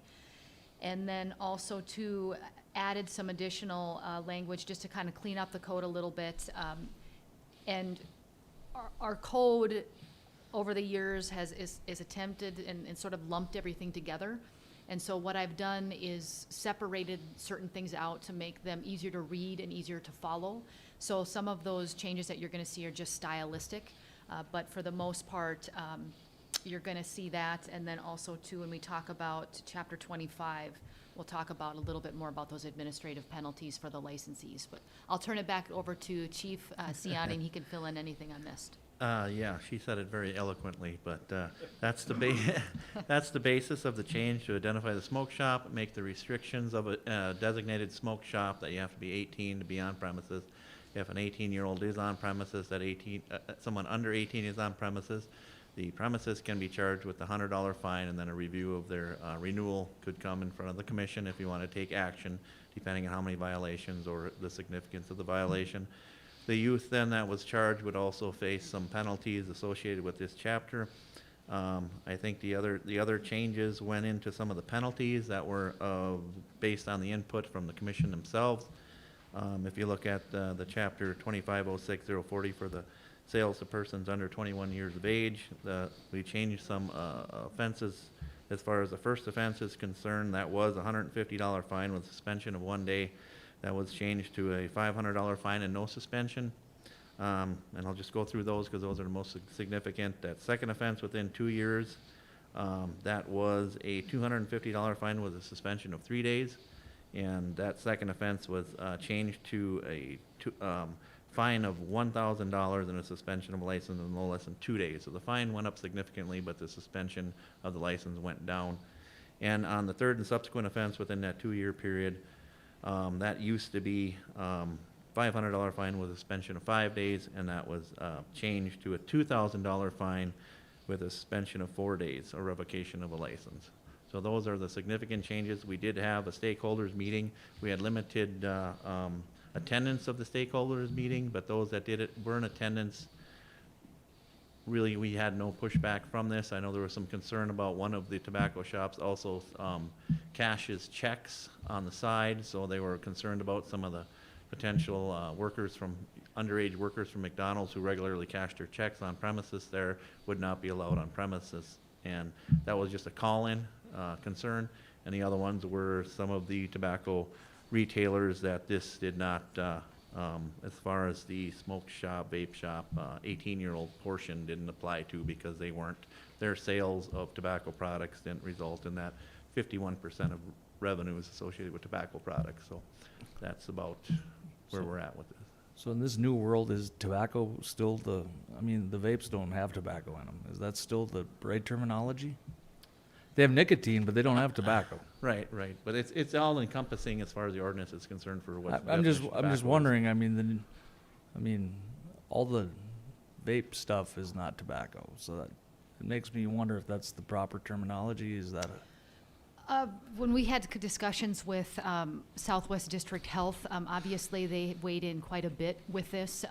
And then also too, added some additional language just to kind of clean up the code a little bit. And our code over the years is attempted and sort of lumped everything together. And so what I've done is separated certain things out to make them easier to read and easier to follow. So some of those changes that you're going to see are just stylistic, but for the most part, you're going to see that. And then also too, when we talk about Chapter 25, we'll talk about a little bit more about those administrative penalties for the licensees. But I'll turn it back over to Chief Ciani, and he can fill in anything I missed. Yeah, she said it very eloquently, but that's the that's the basis of the change to identify the smoke shop, make the restrictions of a designated smoke shop that you have to be 18 to be on premises. If an 18-year-old is on premises, that someone under 18 is on premises, the premises can be charged with a $100 fine, and then a review of their renewal could come in front of the commission if you want to take action, depending on how many violations or the significance of the violation. The youth then that was charged would also face some penalties associated with this chapter. I think the other changes went into some of the penalties that were based on the input from the commission themselves. If you look at the chapter 2506040 for the sales to persons under 21 years of age, we changed some offenses. As far as the first offense is concerned, that was a $150 fine with suspension of 1 day. That was changed to a $500 fine and no suspension. And I'll just go through those because those are the most significant. That second offense within 2 years, that was a $250 fine with a suspension of 3 days. And that second offense was changed to a fine of $1,000 and a suspension of a license of no less than 2 days. So the fine went up significantly, but the suspension of the license went down. And on the third and subsequent offense within that 2-year period, that used to be $500 fine with a suspension of 5 days, and that was changed to a $2,000 fine with a suspension of 4 days, a revocation of a license. So those are the significant changes. We did have a stakeholders meeting. We had limited attendance of the stakeholders meeting, but those that were in attendance, really we had no pushback from this. I know there was some concern about one of the tobacco shops also cashes checks on the side, so they were concerned about some of the potential underage workers from McDonald's who regularly cash their checks on premises there would not be allowed on premises. And that was just a call-in concern. And the other ones were some of the tobacco retailers that this did not, as far as the smoke shop, vape shop, 18-year-old portion didn't apply to because their sales of tobacco products didn't result in that 51% of revenues associated with tobacco products. So that's about where we're at with this. So in this new world, is tobacco still the vapes don't have tobacco in them. Is that still the right terminology? They have nicotine, but they don't have tobacco. Right. But it's all encompassing as far as the ordinance is concerned for what. I'm just wondering. All the vape stuff is not tobacco, so that it makes me wonder if that's the proper terminology. Is that When we had discussions with Southwest District Health, obviously they weighed in quite a bit with this,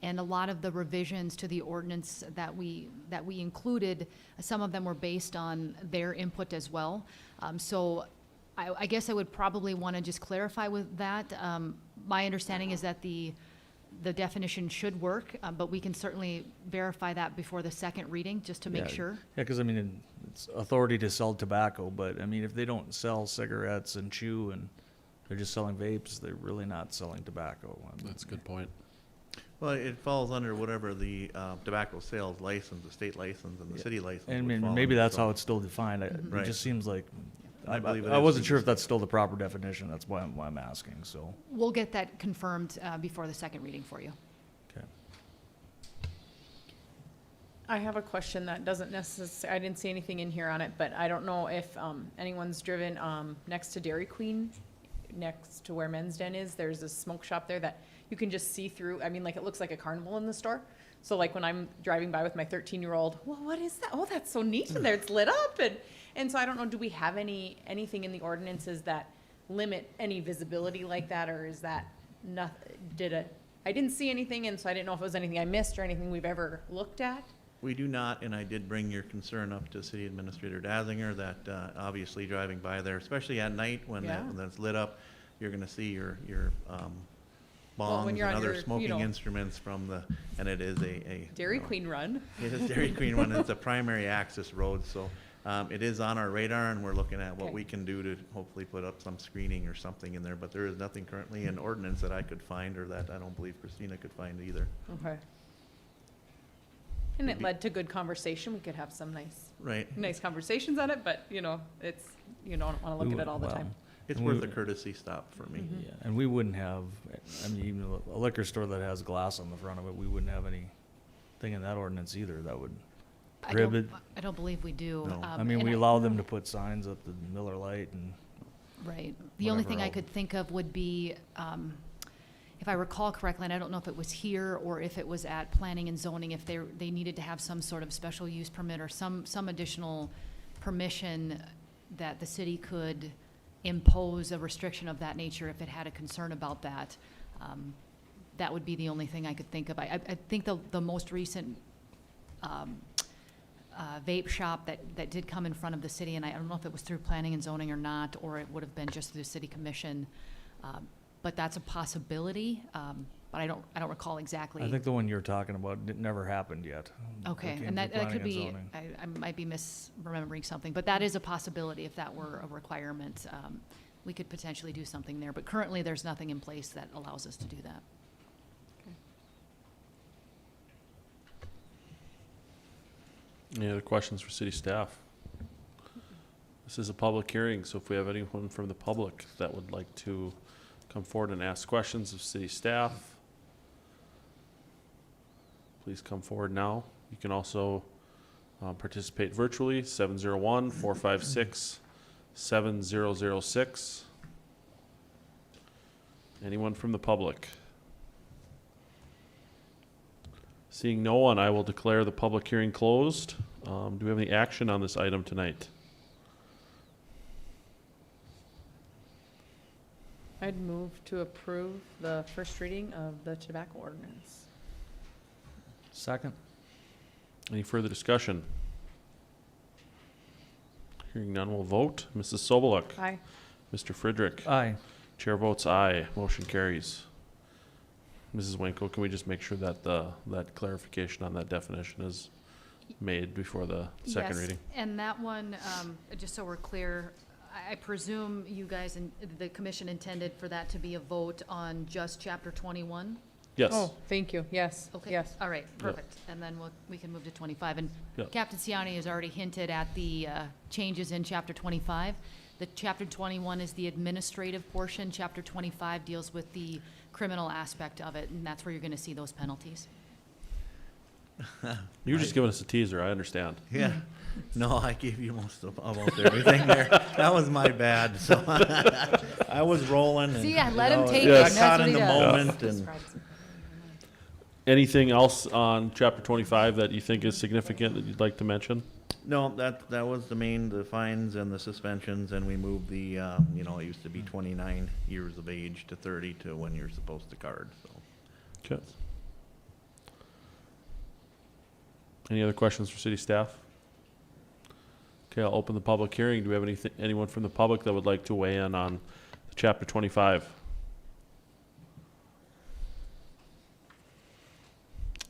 and a lot of the revisions to the ordinance that we included, some of them were based on their input as well. So I guess I would probably want to just clarify with that. My understanding is that the definition should work, but we can certainly verify that before the second reading, just to make sure. Yeah, because it's authority to sell tobacco, but if they don't sell cigarettes and chew and they're just selling vapes, they're really not selling tobacco. That's a good point. Well, it falls under whatever the tobacco sales license, the state license and the city license. And would fall maybe under, that's so- how it's still defined. It Right. just seems like, I believe it I is wasn't sure if consistent. that's still the proper definition. That's why I'm asking, so. We'll get that confirmed before the second reading for you. Okay. I have a question that doesn't necessarily, I didn't see anything in here on it, but I don't know if anyone's driven next to Dairy Queen, next to where Men's Den is. There's a smoke shop there that you can just see through. It looks like a carnival in the store. So like when I'm driving by with my 13-year-old, well, what is that? Oh, that's so neat in there. It's lit up. And so I don't know, do we have anything in the ordinances that limit any visibility like that, or is that I didn't see anything, and so I didn't know if it was anything I missed or anything we've ever looked at. We do not, and I did bring your concern up to City Administrator Dazinger that obviously driving by there, especially at night when Yeah. when that's lit up, you're gonna see your Well, when bongs you're and on other your, smoking instruments from the, and it is a Dairy you know, Queen run. It is Dairy Queen one. It's a primary access road, so it is on our radar, and we're looking at what Okay. we can do to hopefully put up some screening or something in there. But there is nothing currently in ordinance that I could find, or that I don't believe Christina could find either. Okay. And it Maybe- led to good conversation. We could have some Right. nice conversations on it, but it's, you don't wanna look at it all the time. It's And worth we- a courtesy stop for me. Yeah, and we wouldn't have, I mean, even a liquor store that has glass on the front of it, we wouldn't have anything in that ordinance either that would prohibit. I don't believe we do. No. I mean, and we allow them to put signs up the Miller Lite and, Right. The only whatever thing I else. could think of would be, if I recall correctly, and I don't know if it was here or if it was at planning and zoning, if they needed to have some sort of special use permit or some additional permission that the city could impose a restriction of that nature if it had a concern about that. That would be the only thing I could think of. I think the most recent vape shop that did come in front of the city, and I don't know if it was through planning and zoning or not, or it would have been just through the city commission. But that's a possibility, but I don't recall exactly. I think the one you're talking about never happened yet. Okay, came and that through could planning be, and zoning. I might be misremembering something, but that is a possibility if that were a requirement. We could potentially do something there, but currently there's nothing in place that allows us to do that. Any other questions for city staff? This is a public hearing, so if we have anyone from the public that would like to come forward and ask questions of city staff, please come forward now. You can also participate virtually, 701-456-7006. Anyone from the public? Seeing no one, I will declare the public hearing closed. Do we have any action on this item tonight? I'd move to approve the first reading of the tobacco ordinance. Second? Any further discussion? Hearing none, we'll vote. Mrs. Sobeluk? Aye. Mr. Friedrich? Aye. Chair votes aye. Motion carries. Mrs. Winkle, can we just make sure that that clarification on that definition is made before the second Yes, reading? and that one, just so we're clear, I presume you guys and the commission intended for that to be a vote on just chapter 21? Yes. Oh, thank you. Yes. Okay. Yes. All right, perfect. And then we can move to 25. And Yep. Captain Ciani has already hinted at the changes in chapter 25. The chapter 21 is the administrative portion. Chapter 25 deals with the criminal aspect of it, and that's where you're going to see those penalties. You're just giving us a teaser, I understand. Yeah. No, I gave you almost everything there. That was my bad. So I was rolling. And, See, I let you him know, take it, got and that's caught what in he the does. moment. And Anything else on chapter 25 that you think is significant that you'd like to mention? no, that was the fines and the suspensions, and we moved the it used to be 29 years of age to 30 to when you're supposed to card. So Okay. Any other questions for city staff? Okay, I'll open the public hearing. Do we have anyone from the public that would like to weigh in on chapter 25?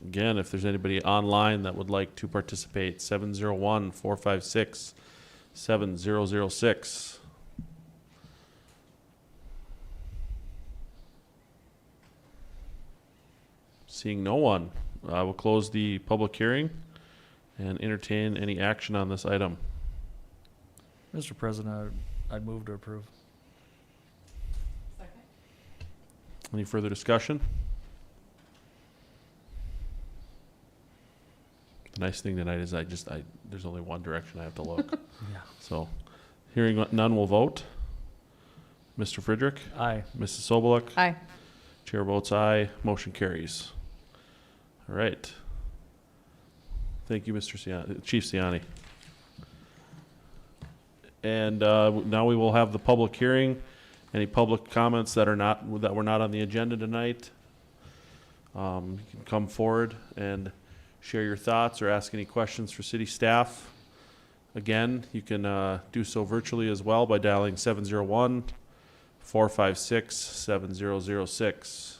Again, if there's anybody online that would like to participate, 701-456-7006. Seeing no one, I will close the public hearing and entertain any action on this item. Mr. President, I'd move to approve. Any further discussion? The nice thing tonight is there's only one direction I have to look. Yeah. So, hearing none, will vote. Mr. Friedrich? Aye. Mrs. Sobeluk? Aye. Chair votes aye. Motion carries. All right. Thank you, Chief Ciani. And now we will have the public hearing. Any public comments that were not on the agenda tonight? You can come forward and share your thoughts or ask any questions for city staff. Again, you can do so virtually as well by dialing 701-456-7006.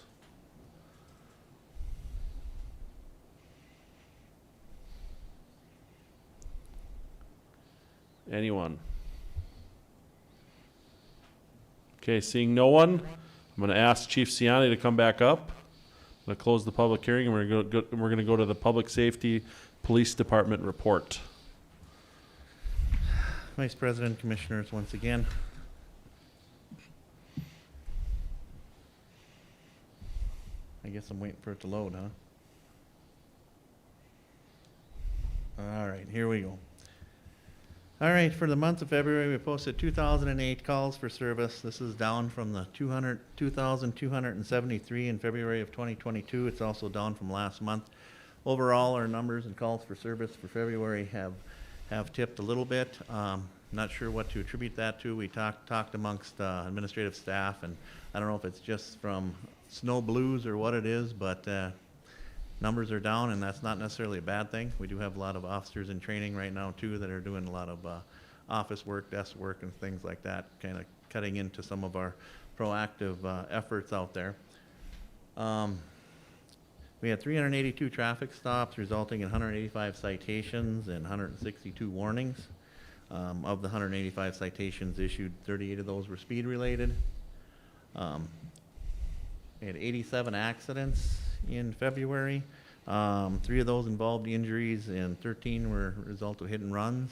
Anyone? Okay, seeing no one, I'm going to ask Chief Ciani to come back up. I'm going to close the public hearing, and we're going to go to the Public Safety Police Department report. Vice President, Commissioners, once again. I guess I'm waiting for it to load, huh? All right, here we go. All right, for the month of February, we posted 2,008 calls for service. This is down from the 2,273 in February of 2022. It's also down from last month. Overall, our numbers and calls for service for February have tipped a little bit. Not sure what to attribute that to. We talked amongst administrative staff, and I don't know if it's just from snow blues or what it is, but numbers are down, and that's not necessarily a bad thing. We do have a lot of officers in training right now too that are doing a lot of office work, desk work, and things like that, kind of cutting into some of our proactive efforts out there. We had 382 traffic stops, resulting in 185 citations and 162 warnings. Of the 185 citations issued, 38 of those were speed related. We had 87 accidents in February. 3 of those involved injuries, and 13 were a result of hit and runs.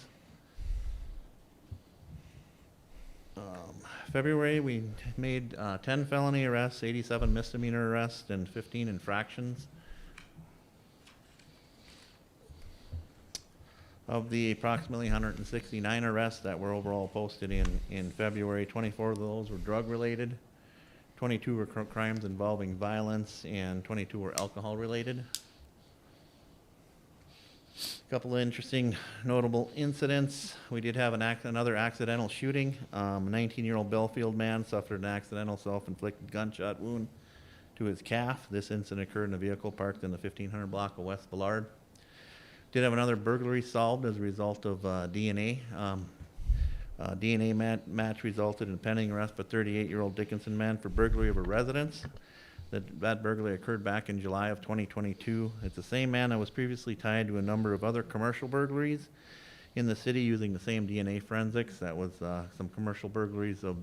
February, we made 10 felony arrests, 87 misdemeanor arrests, and 15 infractions. Of the approximately 169 arrests that were overall posted in February, 24 of those were drug-related, 22 were crimes involving violence, and 22 were alcohol-related. A couple of interesting, notable incidents. We did have another accidental shooting. A 19-year-old Belfield man suffered an accidental self-inflicted gunshot wound to his calf. This incident occurred in a vehicle parked in the 1500 block of West Ballard. Did have another burglary solved as a result of DNA. DNA match resulted in pending arrest for 38-year-old Dickinson man for burglary of a residence. That burglary occurred back in July of 2022. It's the same man that was previously tied to a number of other commercial burglaries in the city using the same DNA forensics. That was some commercial burglaries of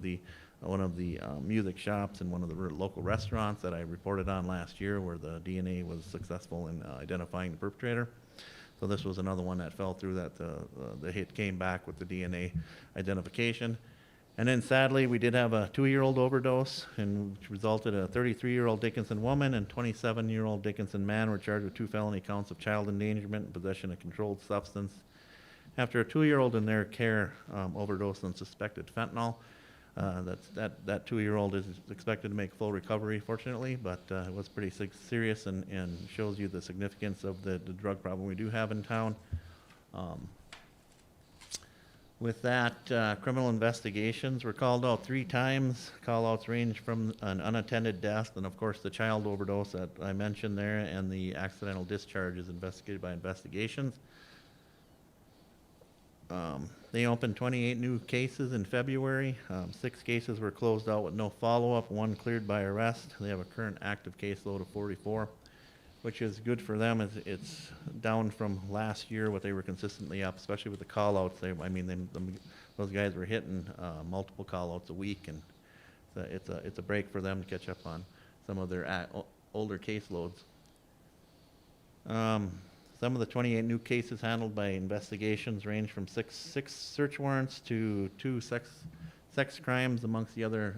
one of the music shops and one of the local restaurants that I reported on last year, where the DNA was successful in identifying the perpetrator. So this was another one that fell through, that the hit came back with the DNA identification. And then sadly, we did have a 2-year-old overdose, and which resulted in a 33-year-old Dickinson woman and 27-year-old Dickinson man were charged with 2 felony counts of child endangerment and possession of controlled substance after a 2-year-old in their care overdosed on suspected fentanyl. That 2-year-old is expected to make full recovery, fortunately, but it was pretty serious and shows you the significance of the drug problem we do have in town. With that, criminal investigations were called out 3 times. Call-outs range from an unattended death and, of course, the child overdose that I mentioned there, and the accidental discharge is investigated by investigations. They opened 28 new cases in February. 6 cases were closed out with no follow-up, 1 cleared by arrest. They have a current active caseload of 44, which is good for them. It's down from last year, what they were consistently up, especially with the call-outs. Those guys were hitting multiple call-outs a week, and it's a break for them to catch up on some of their older caseloads. Some of the 28 new cases handled by investigations range from 6 search warrants to 2 sex crimes amongst the other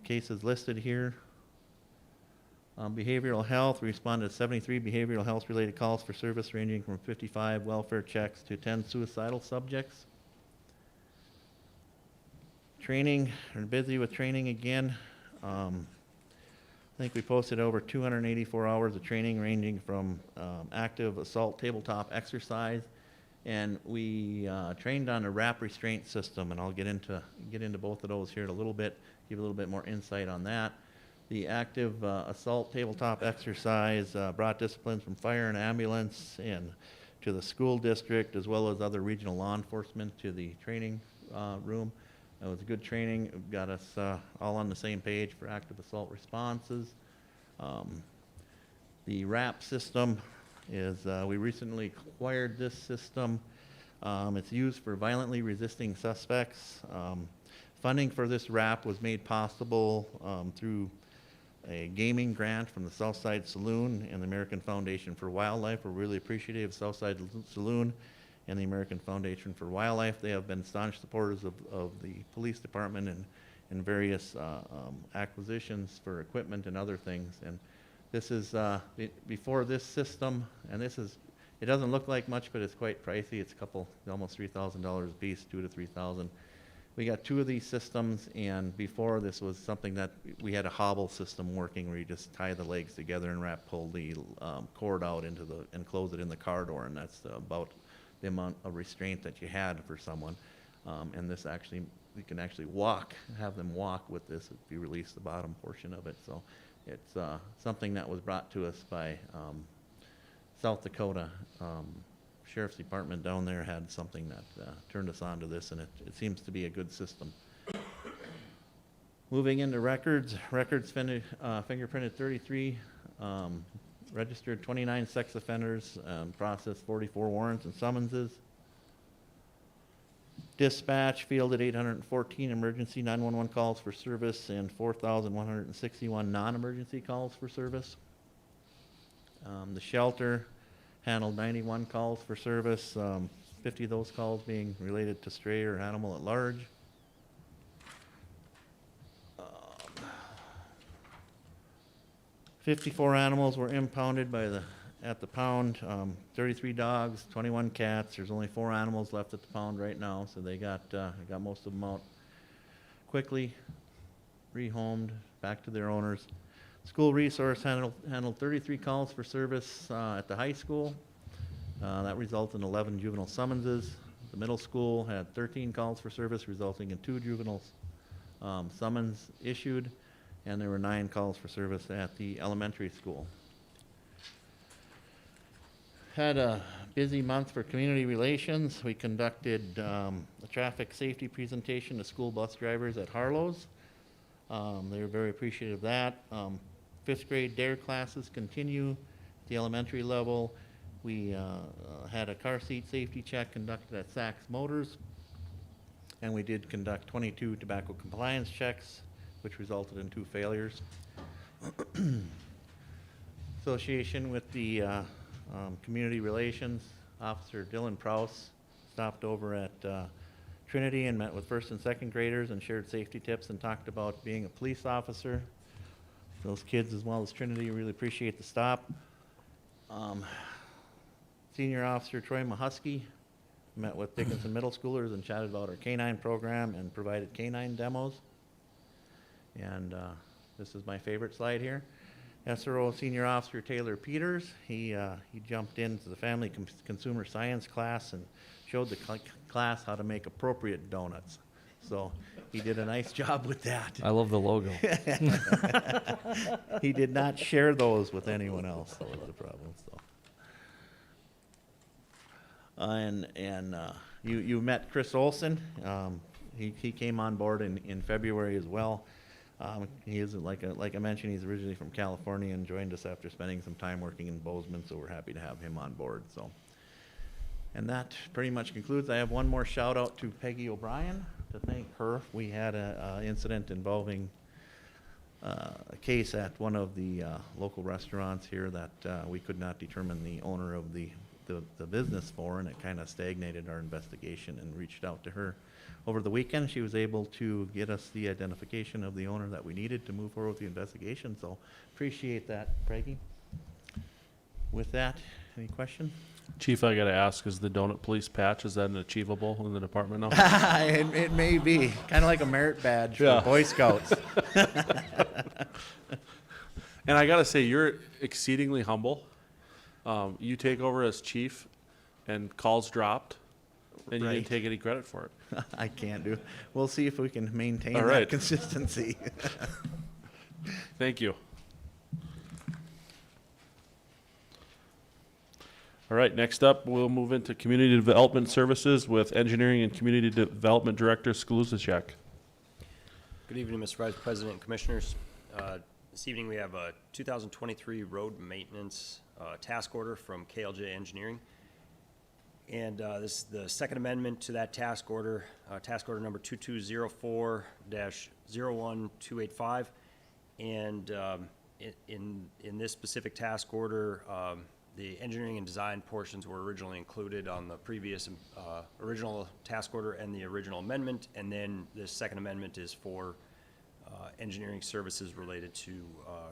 cases listed here. Behavioral health, we responded to 73 behavioral health related calls for service, ranging from 55 welfare checks to 10 suicidal subjects. Training, we're busy with training again. I think we posted over 284 hours of training, ranging from active assault tabletop exercise, and we trained on a wrap restraint system, and I'll get into both of those here in a little bit, give a little bit more insight on that. The active assault tabletop exercise brought disciplines from fire and ambulance and to the school district, as well as other regional law enforcement, to the training room. It was good training. It got us all on the same page for active assault responses. The RAP system is, we recently acquired this system. It's used for violently resisting suspects. Funding for this RAP was made possible through a gaming grant from the Southside Saloon and the American Foundation for Wildlife. We're really appreciative of Southside Saloon and the American Foundation for Wildlife. They have been staunch supporters of the police department and various acquisitions for equipment and other things. And this is, before this system, and this is, it doesn't look like much, but it's quite pricey. It's almost $3,000 a piece, $2,000 to $3,000. We got 2 of these systems, and before this was something that we had a hobble system working where you just tie the legs together and pull the cord out and close it in the car door, and that's about the amount of restraint that you had for someone. And this actually, you can actually have them walk with this if you release the bottom portion of it. So it's something that was brought to us by South Dakota. Sheriff's Department down there had something that turned us on to this, and it seems to be a good system. Moving into records fingerprinted 33, registered 29 sex offenders, processed 44 warrants and summonses. Dispatch fielded 814 emergency 911 calls for service and 4,161 non-emergency calls for service. The shelter handled 91 calls for service, 50 of those calls being related to stray or animal at large. 54 animals were impounded at the pound, 33 dogs, 21 cats. There's only 4 animals left at the pound right now, so they got most of them out quickly, rehomed, back to their owners. School resource handled 33 calls for service at the high school. That resulted in 11 juvenile summonses. The middle school had 13 calls for service, resulting in 2 juvenile summons issued, and there were 9 calls for service at the elementary school. Had a busy month for community relations. We conducted a traffic safety presentation to school bus drivers at Harlow's. They were very appreciative of that. 5th grade DARE classes continue at the elementary level. We had a car seat safety check conducted at Saks Motors, and we did conduct 22 tobacco compliance checks, which resulted in 2 failures. Association with the community relations, Officer Dylan Prouse stopped over at Trinity and met with 1st and 2nd graders and shared safety tips and talked about being a police officer. Those kids, as well as Trinity, really appreciate the stop. Senior Officer Troy Mahusky met with Dickinson middle schoolers and chatted about our K-9 program and provided K-9 demos. And this is my favorite slide here. SRO Senior Officer Taylor Peters, he jumped into the family consumer science class and showed the class how to make appropriate donuts. So he did a nice job with that. I love the logo. He did not share those with anyone else. That was the problem. So. You met Chris Olson. He came on board in February as well. He is, like I mentioned, he's originally from California and joined us after spending some time working in Bozeman, so we're happy to have him on board. So, and that pretty much concludes. I have one more shout out to Peggy O'Brien to thank her. We had an incident involving a case at one of the local restaurants here that we could not determine the owner of the business for, and it kind of stagnated our investigation, and reached out to her. Over the weekend, she was able to get us the identification of the owner that we needed to move forward with the investigation, so appreciate that, Peggy. With that, any question? Chief, I gotta ask, is the donut police patch, is that an achievable in the department now? It may be, kind of like a merit badge for Boy Scouts. And I gotta say, you're exceedingly humble. You take over as chief, and calls dropped, and you Right. didn't take any credit for it. I can't do. We'll see if we can maintain All that right. consistency. Thank you. All right, next up, we'll move into Community Development Services with Engineering and Community Development Director Sklusiak. Good evening, Mr. Vice President and Commissioners. This evening we have a 2023 road maintenance task order from KLJ Engineering. And this is the second amendment to that task order number 2204-01285. And in this specific task order, the engineering and design portions were originally included on the previous original task order and the original amendment, and then this second amendment is for engineering services related to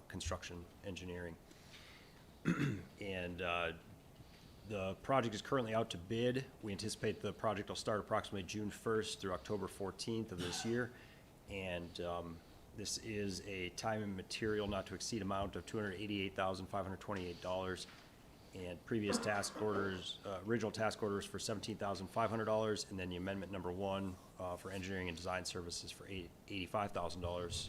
construction engineering. And the project is currently out to bid. We anticipate the project will start approximately June 1st through October 14th of this year. And this is a time and material not to exceed amount of $288,528. And previous task orders, original task orders for $17,500, and then the amendment number 1 for engineering and design services for $85,000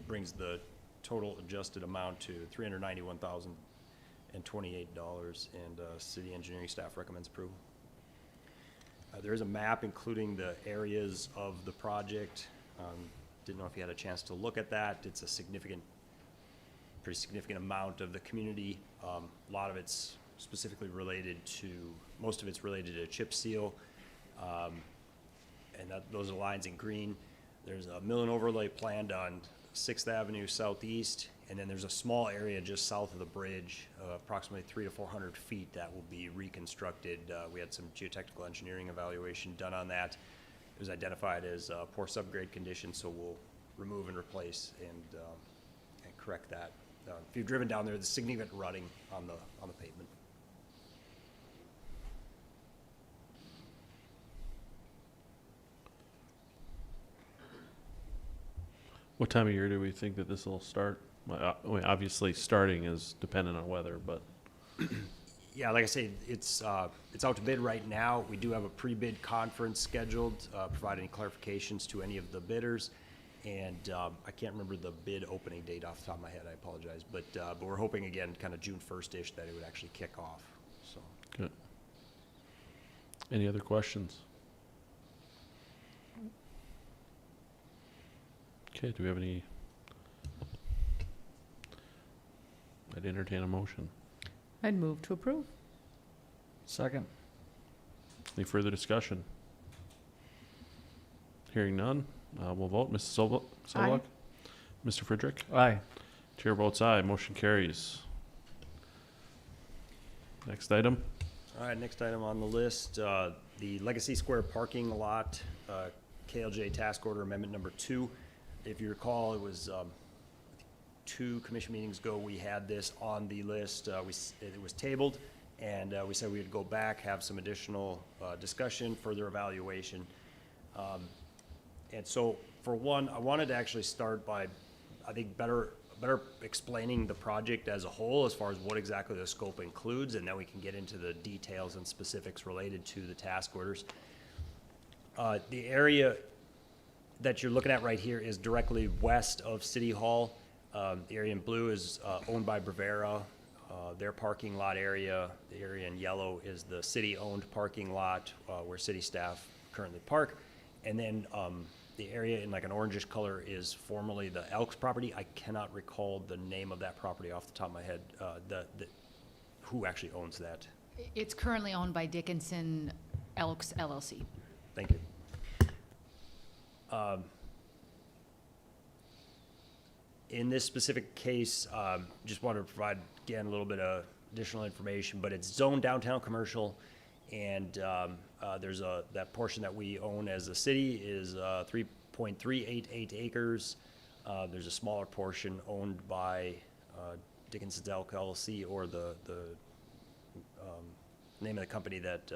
brings the total adjusted amount to $391,028, and city engineering staff recommends approval. There is a map including the areas of the project. Didn't know if you had a chance to look at that. It's a pretty significant amount of the community. A lot of it's specifically related to, most of it's related to chip seal, and those are lines in green. There's a mill and overlay planned on 6th Avenue Southeast, and then there's a small area just south of the bridge, approximately 300 to 400 feet, that will be reconstructed. We had some geotechnical engineering evaluation done on that. It was identified as poor subgrade condition, so we'll remove and replace and correct that. If you've driven down there, there's significant rutting on the pavement. What time of year do we think that this will start? Well, obviously, starting is dependent on weather, but Yeah, like I say, it's out to bid right now. We do have a pre-bid conference scheduled, provide any clarifications to any of the bidders. And I can't remember the bid opening date off the top of my head, I apologize. But we're hoping, again, kind of June 1st-ish, that it would actually kick off, so. good. Any other questions? Okay, do we have any? I'd entertain a motion. I'd move to approve. Second. Any further discussion? Hearing none, we'll vote. Mrs. Sobeluk? Mr. Friedrich? Aye. Chair votes aye. Motion carries. Next item. All right, next item on the list, the Legacy Square parking lot, KLJ task order amendment number 2. If you recall, it was 2 commission meetings ago, we had this on the list. It was tabled, and we said we'd go back, have some additional discussion, further evaluation. And so, for one, I wanted to actually start by, I think, better explaining the project as a whole as far as what exactly the scope includes, and then we can get into the details and specifics related to the task orders. The area that you're looking at right here is directly west of City Hall. The area in blue is owned by Brevera, their parking lot area. The area in yellow is the city-owned parking lot where city staff currently park. And then the area in like an orangish color is formerly the Elks property. I cannot recall the name of that property off the top of my head. Who actually owns that? It's currently owned by Dickinson Elks LLC. Thank you. In this specific case, just wanted to provide, again, a little bit of additional information, but it's zoned downtown commercial, and there's that portion that we own as a city is 3.388 acres. There's a smaller portion owned by Dickinson's Elk LLC, or the name of the company that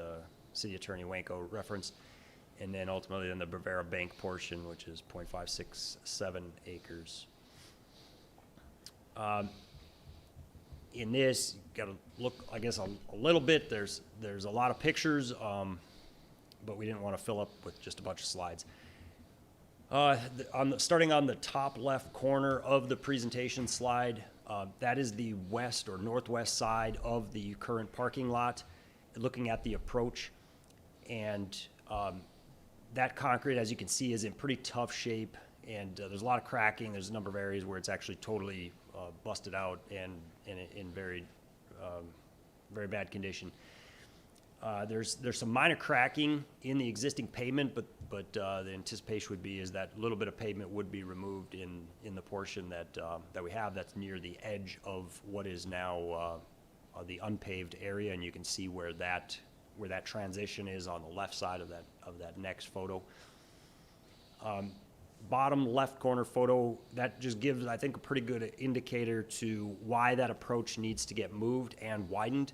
City Attorney Wanko referenced. And then ultimately the Brevera Bank portion, which is 0.567 acres. In this, you gotta look, I guess, a little bit. There's a lot of pictures, but we didn't want to fill up with just a bunch of slides. Starting on the top left corner of the presentation slide, that is the west or northwest side of the current parking lot, looking at the approach. And that concrete, as you can see, is in pretty tough shape, and there's a lot of cracking. There's a number of areas where it's actually totally busted out and in very, very bad condition. There's some minor cracking in the existing pavement, but the anticipation would be is that little bit of pavement would be removed in the portion that we have that's near the edge of what is now the unpaved area, and you can see where that transition is on the left side of that next photo. Bottom left corner photo, that just gives, I think, a pretty good indicator to why that approach needs to get moved and widened.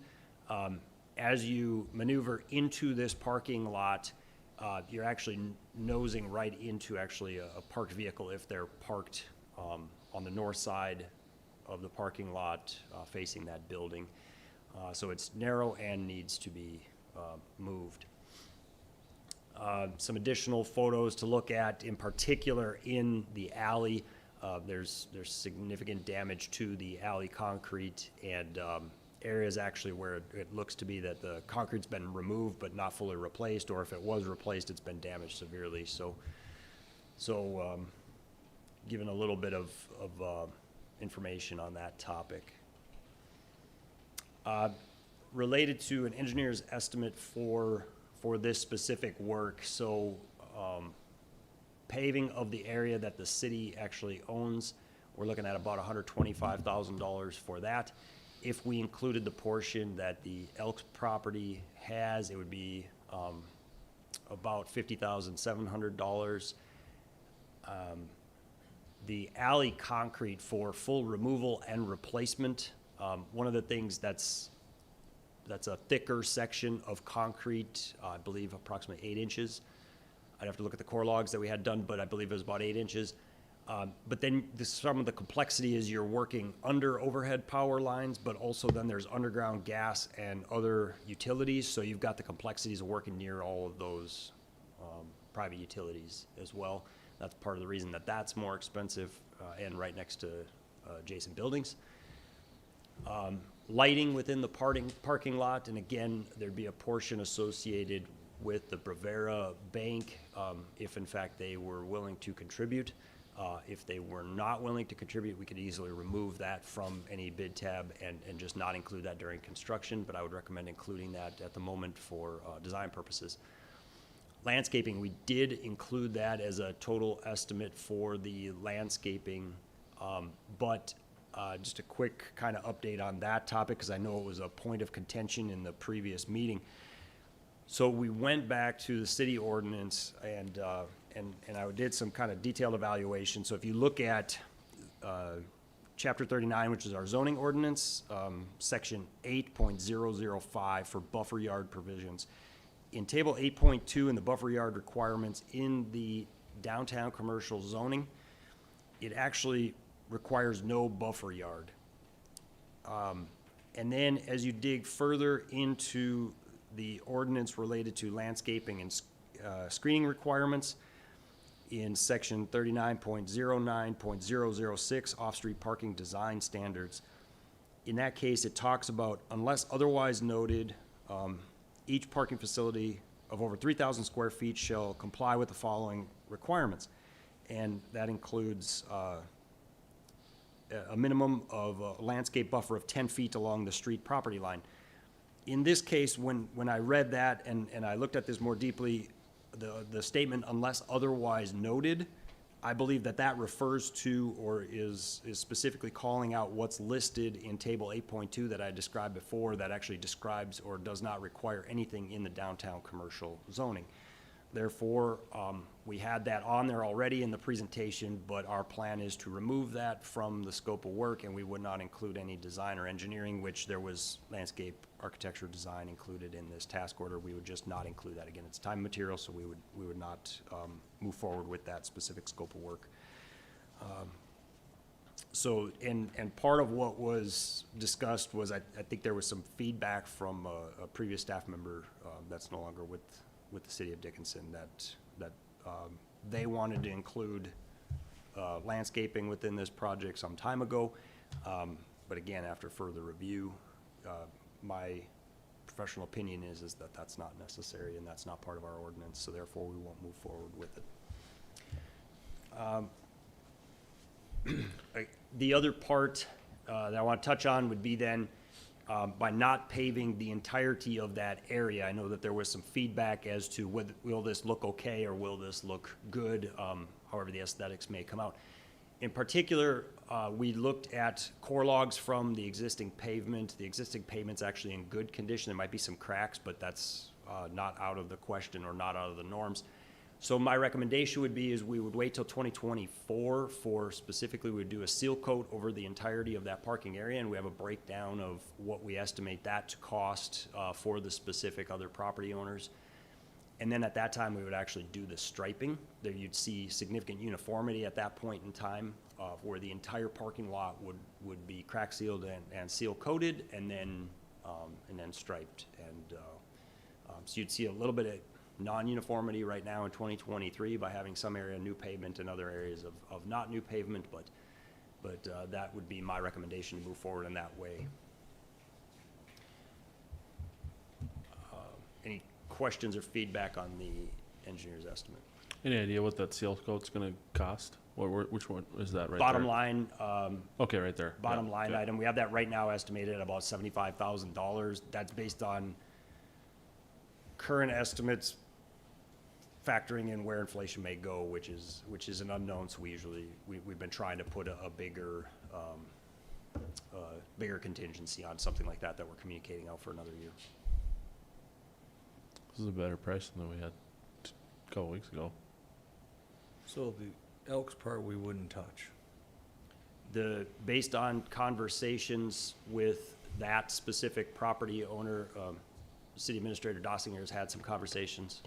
As you maneuver into this parking lot, you're actually nosing right into actually a parked vehicle if they're parked on the north side of the parking lot facing that building. So it's narrow and needs to be moved. Some additional photos to look at, in particular in the alley. There's significant damage to the alley concrete, and areas actually where it looks to be that the concrete's been removed but not fully replaced, or if it was replaced, it's been damaged severely. So given a little bit of information on that topic. Related to an engineer's estimate for this specific work, so paving of the area that the city actually owns, we're looking at about $125,000 for that. If we included the portion that the Elks property has, it would be about $50,700. The alley concrete for full removal and replacement, one of the things that's a thicker section of concrete, I believe approximately 8 inches. I'd have to look at the core logs that we had done, but I believe it was about 8 inches. But then some of the complexity is you're working under overhead power lines, but also then there's underground gas and other utilities. So you've got the complexities of working near all of those private utilities as well. That's part of the reason that that's more expensive and right next to adjacent buildings. Lighting within the parking lot, and again, there'd be a portion associated with the Bravera Bank if in fact they were willing to contribute. If they were not willing to contribute, we could easily remove that from any bid tab and just not include that during construction, but I would recommend including that at the moment for design purposes. Landscaping, we did include that as a total estimate for the landscaping, but just a quick kind of update on that topic, because I know it was a point of contention in the previous meeting. So we went back to the city ordinance and I did some kind of detailed evaluation. So if you look at Chapter 39, which is our zoning ordinance, Section 8.005 for buffer yard provisions. In Table 8.2 in the buffer yard requirements in the downtown commercial zoning, it actually requires no buffer yard. And then as you dig further into the ordinance related to landscaping and screening requirements, in section 39.09.006 off-street parking design standards, in that case it talks about, unless otherwise noted, each parking facility of over 3,000 square feet shall comply with the following requirements. And that includes a minimum of a landscape buffer of 10 feet along the street property line. In this case, when I read that and I looked at this more deeply, the statement, unless otherwise noted, I believe that refers to or is specifically calling out what's listed in Table 8.2 that I described before, that actually describes or does not require anything in the downtown commercial zoning. Therefore, we had that on there already in the presentation, but our plan is to remove that from the scope of work, and we would not include any design or engineering, which there was landscape architecture design included in this task order. We would just not include that. Again, it's time and material, so we would not move forward with that specific scope of work. So, and part of what was discussed was, I think there was some feedback from a previous staff member that's no longer with the city of Dickinson that They wanted to include landscaping within this project some time ago. But again, after further review, my professional opinion is that that's not necessary and that's not part of our ordinance, so therefore we won't move forward with it. The other part that I want to touch on would be then, by not paving the entirety of that area, I know that there was some feedback as to whether, will this look okay or will this look good, however the aesthetics may come out. In particular, we looked at core logs from the existing pavement. The existing pavement's actually in good condition. There might be some cracks, but that's not out of the question or not out of the norms. So my recommendation would be is we would wait till 2024 for specifically, we would do a seal coat over the entirety of that parking area, and we have a breakdown of what we estimate that to cost for the specific other property owners. And then at that time, we would actually do the striping. There you'd see significant uniformity at that point in time, where the entire parking lot would be crack sealed and seal coated, and then striped. And so you'd see a little bit of non-uniformity right now in 2023 by having some area new pavement and other areas of not new pavement, but that would be my recommendation to move forward in that way. Any questions or feedback on the engineer's estimate? Any idea what that seal coat's gonna cost? Which one is that right Bottom there? line, Okay, right there. bottom Yeah, line okay. item, we have that right now estimated at about $75,000. That's based on current estimates factoring in where inflation may go, which is an unknown. So we've been trying to put a bigger contingency on something like that we're communicating out for another year. This is a better price than we had a couple weeks ago. So the Elks part we wouldn't touch. Based on conversations with that specific property owner, City Administrator Dossinger has had some conversations.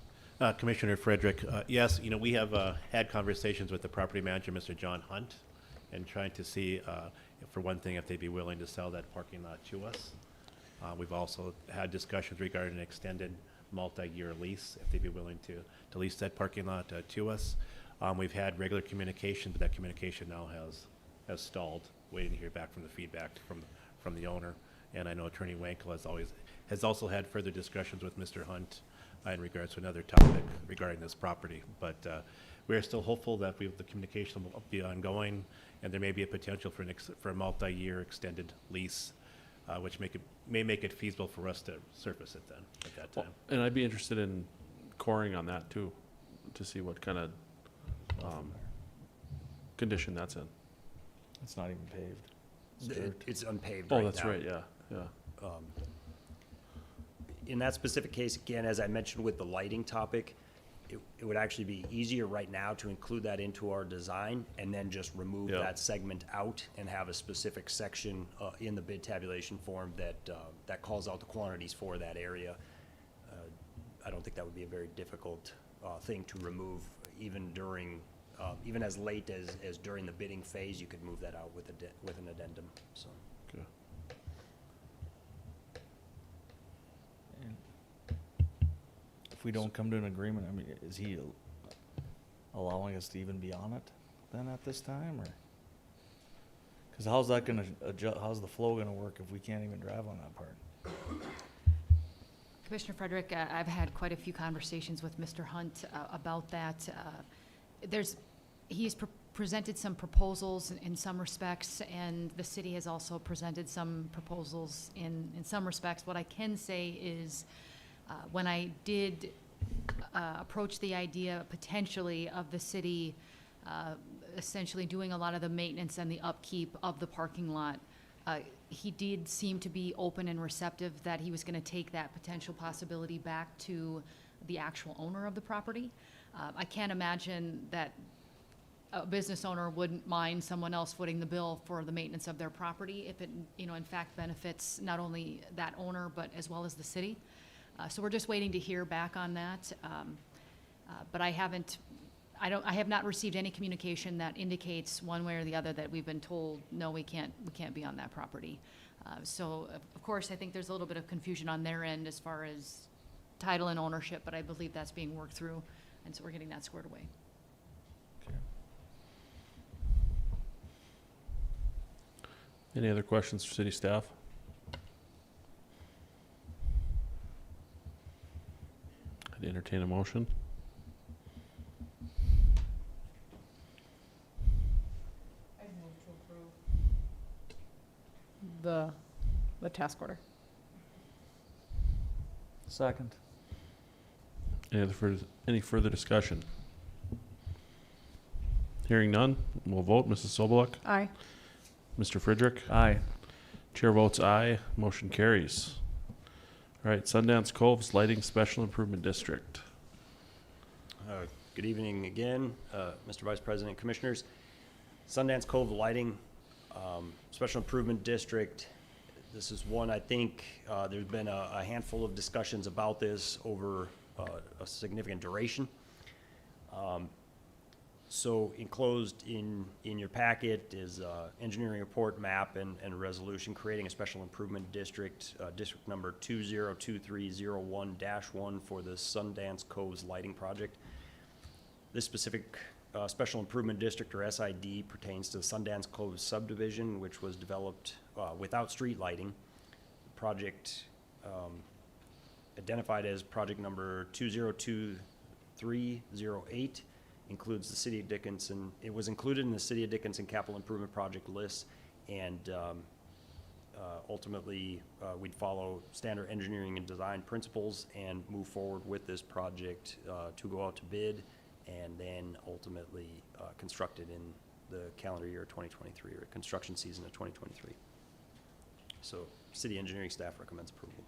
Commissioner Frederick, yes, we have had conversations with the property manager, Mr. John Hunt, and trying to see, for one thing, if they'd be willing to sell that parking lot to us. We've also had discussions regarding an extended multi-year lease, if they'd be willing to lease that parking lot to us. We've had regular communication, but that communication now has stalled, waiting to hear back from the feedback from the owner. And I know Attorney Wankel has also had further discussions with Mr. Hunt in regards to another topic regarding this property. But we are still hopeful that the communication will be ongoing, and there may be a potential for a multi-year extended lease, which may make it feasible for us to surface it then at that time. And I'd be interested in coring on that too, to see what kind of condition that's in. It's not even paved. It's dirt. It's unpaved Oh, right that's now. right, yeah. In that specific case, again, as I mentioned with the lighting topic, it would actually be easier right now to include that into our design and then just remove Yeah. that segment out and have a specific section in the bid tabulation form that calls out the quantities for that area. I don't think that would be a very difficult thing to remove, even as late as during the bidding phase. You could move that out with an addendum. So. Okay. If we don't come to an agreement, I mean, is he allowing us to even be on it then at this time, or? Because how's that gonna adjust, how's the flow gonna work if we can't even drive on that part? Commissioner Frederick, I've had quite a few conversations with Mr. Hunt about that. He's presented some proposals in some respects, and the city has also presented some proposals in some respects. What I can say is, when I did approach the idea potentially of the city essentially doing a lot of the maintenance and the upkeep of the parking lot, he did seem to be open and receptive that he was going to take that potential possibility back to the actual owner of the property. I can't imagine that a business owner wouldn't mind someone else footing the bill for the maintenance of their property if it, in fact benefits not only that owner but as well as the city. So we're just waiting to hear back on that. But I have not received any communication that indicates one way or the other that we've been told, no, we can't be on that property. So of course, I think there's a little bit of confusion on their end as far as title and ownership, but I believe that's being worked through, and so we're getting that squared away. Any other questions for city staff? I'd entertain a motion. The task order. Second. Any further discussion? Hearing none, we'll vote. Mrs. Sobeluk? Aye. Mr. Friedrich? Aye. Chair votes aye. Motion carries. All right, Sundance Cove's Lighting Special Improvement District. Good evening again, Mr. Vice President, Commissioners. Sundance Cove Lighting Special Improvement District. This is one, I think, there's been a handful of discussions about this over a significant duration. So enclosed in your packet is engineering report map and resolution creating a special improvement district, district number 202301-1 for the Sundance Coves Lighting Project. This specific special improvement district, or SID, pertains to the Sundance Cove subdivision, which was developed without street lighting. The project identified as project number 202308 includes the City of Dickinson. It was included in the City of Dickinson capital improvement project list, and ultimately we'd follow standard engineering and design principles and move forward with this project to go out to bid and then ultimately constructed in the calendar year 2023, or construction season of 2023. So city engineering staff recommends approval.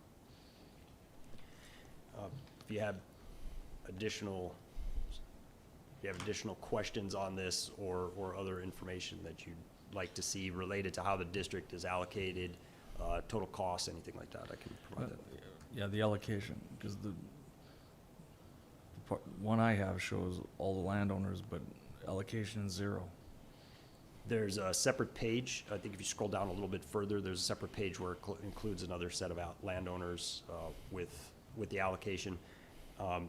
If you have additional questions on this or other information that you'd like to see related to how the district is allocated, total costs, anything like that, I can provide that. Yeah, the allocation, because the one I have shows all the landowners, but allocation is 0. There's a separate page. I think if you scroll down a little bit further, there's a separate page where it includes another set of landowners with the allocation.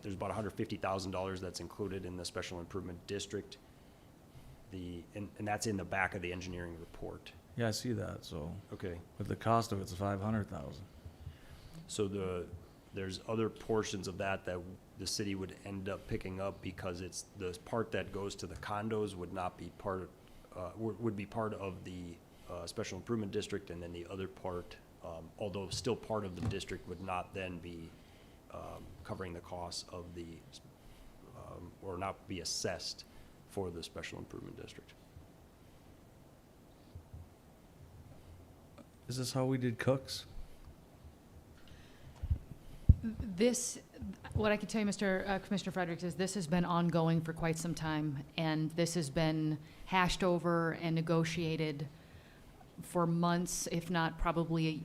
There's about $150,000 that's included in the special improvement district. And that's in the back of the engineering report. Yeah, I see that, so. Okay. But the cost of it's 500,000. So there's other portions of that the city would end up picking up, because it's the part that goes to the condos would not be part would be part of the special improvement district, and then the other part, although still part of the district, would not then be covering the costs of the or not be assessed for the special improvement district. Is this how we did Cooks? What I can tell you, Commissioner Fredericks, is this has been ongoing for quite some time, and this has been hashed over and negotiated for months, if not probably a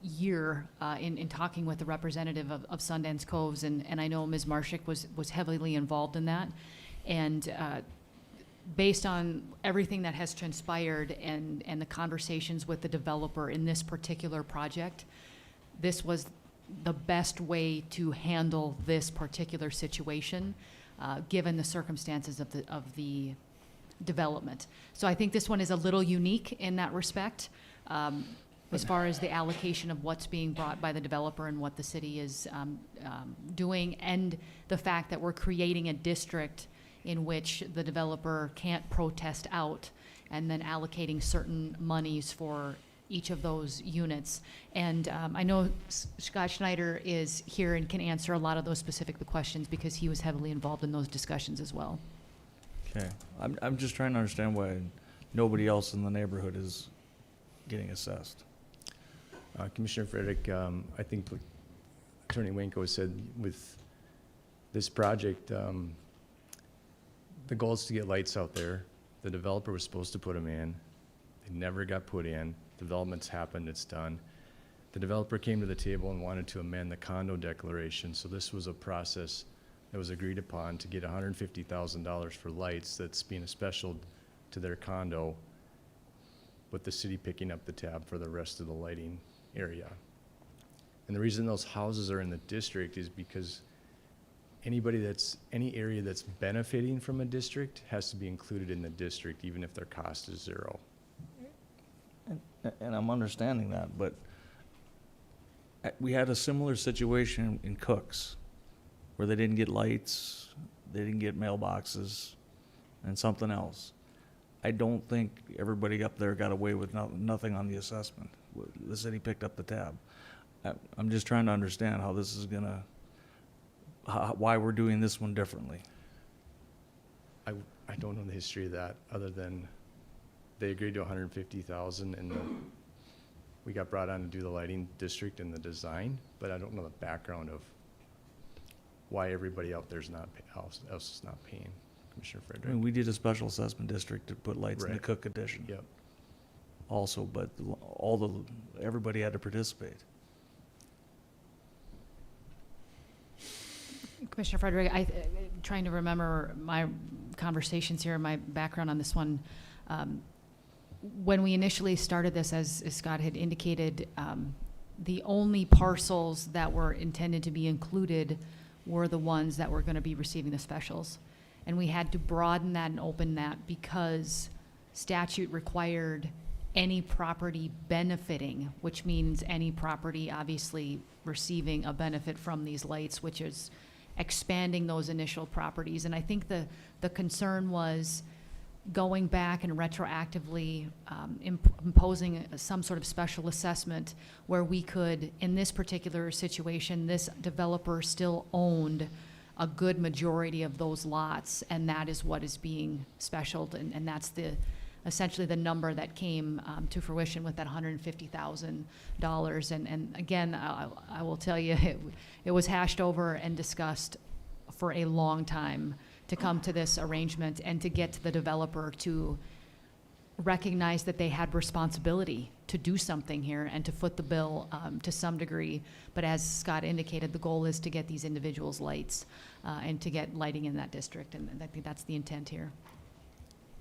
year, in talking with the representative of Sundance Coves, and I know Ms. Marshik was heavily involved in that, and based on everything that has transpired and the conversations with the developer in this particular project, this was the best way to handle this particular situation, given the circumstances of the development. So I think this one is a little unique in that respect, as far as the allocation of what's being brought by the developer and what the city is doing, and the fact that we're creating a district in which the developer can't protest out, and then allocating certain monies for each of those units. And I know Scott Schneider is here and can answer a lot of those specific questions, because he was heavily involved in those discussions as well. Okay, I'm just trying to understand why nobody else in the neighborhood is getting assessed. Commissioner Frederick, I think what Attorney Winko said with this project, the goal is to get lights out there. The developer was supposed to put them in. They never got put in. Development's happened, it's done. The developer came to the table and wanted to amend the condo declaration, so this was a process that was agreed upon to get $150,000 for lights that's being special to their condo, with the city picking up the tab for the rest of the lighting area. And the reason those houses are in the district is because any area that's benefiting from a district has to be included in the district, even if their cost is 0. and I'm understanding that, but we had a similar situation in Cooks, where they didn't get lights, they didn't get mailboxes, and something else. I don't think everybody up there got away with nothing on the assessment. The city picked up the tab. I'm just trying to understand how this is gonna, why we're doing this one differently. I don't know the history of that, other than they agreed to 150,000 and we got brought on to do the lighting district and the design, but I don't know the background of why everybody out there's not, else is not paying. Commissioner I mean, Frederick. we did a special assessment district to put lights in the Right. Cook addition. Yep. Also, but everybody had to participate. Commissioner Frederick, trying to remember my conversations here, my background on this one. When we initially started this, as Scott had indicated, the only parcels that were intended to be included were the ones that were going to be receiving the specials. And we had to broaden that and open that because statute required any property benefiting, which means any property obviously receiving a benefit from these lights, which is expanding those initial properties. And I think the concern was going back and retroactively imposing some sort of special assessment where we could, in this particular situation, this developer still owned a good majority of those lots, and that is what is being specialed, and that's essentially the number that came to fruition with that $150,000. And again, I will tell you, it was hashed over and discussed for a long time to come to this arrangement and to get to the developer to recognize that they had responsibility to do something here and to foot the bill to some degree. But as Scott indicated, the goal is to get these individuals lights and to get lighting in that district, and I think that's the intent here.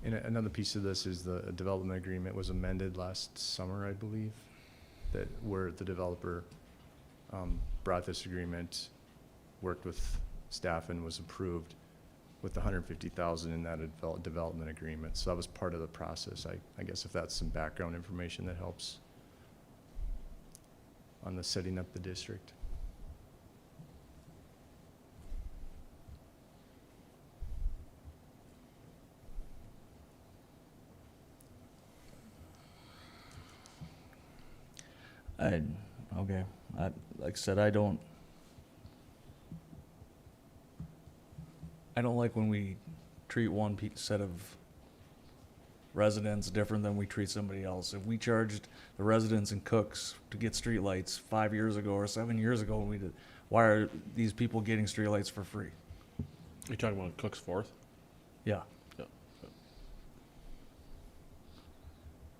And another piece of this is the development agreement was amended last summer, I believe, that where the developer brought this agreement, worked with staff and was approved with the 150,000 in that development agreement. So that was part of the process. I guess if that's some background information that helps on the setting up the district. Okay, like I said, I don't like when we treat one set of residents different than we treat somebody else. If we charged the residents in Cooks to get streetlights 5 years ago or 7 years ago, why are these people getting streetlights for free? You're talking about Cook's Fourth? Yeah. Yeah.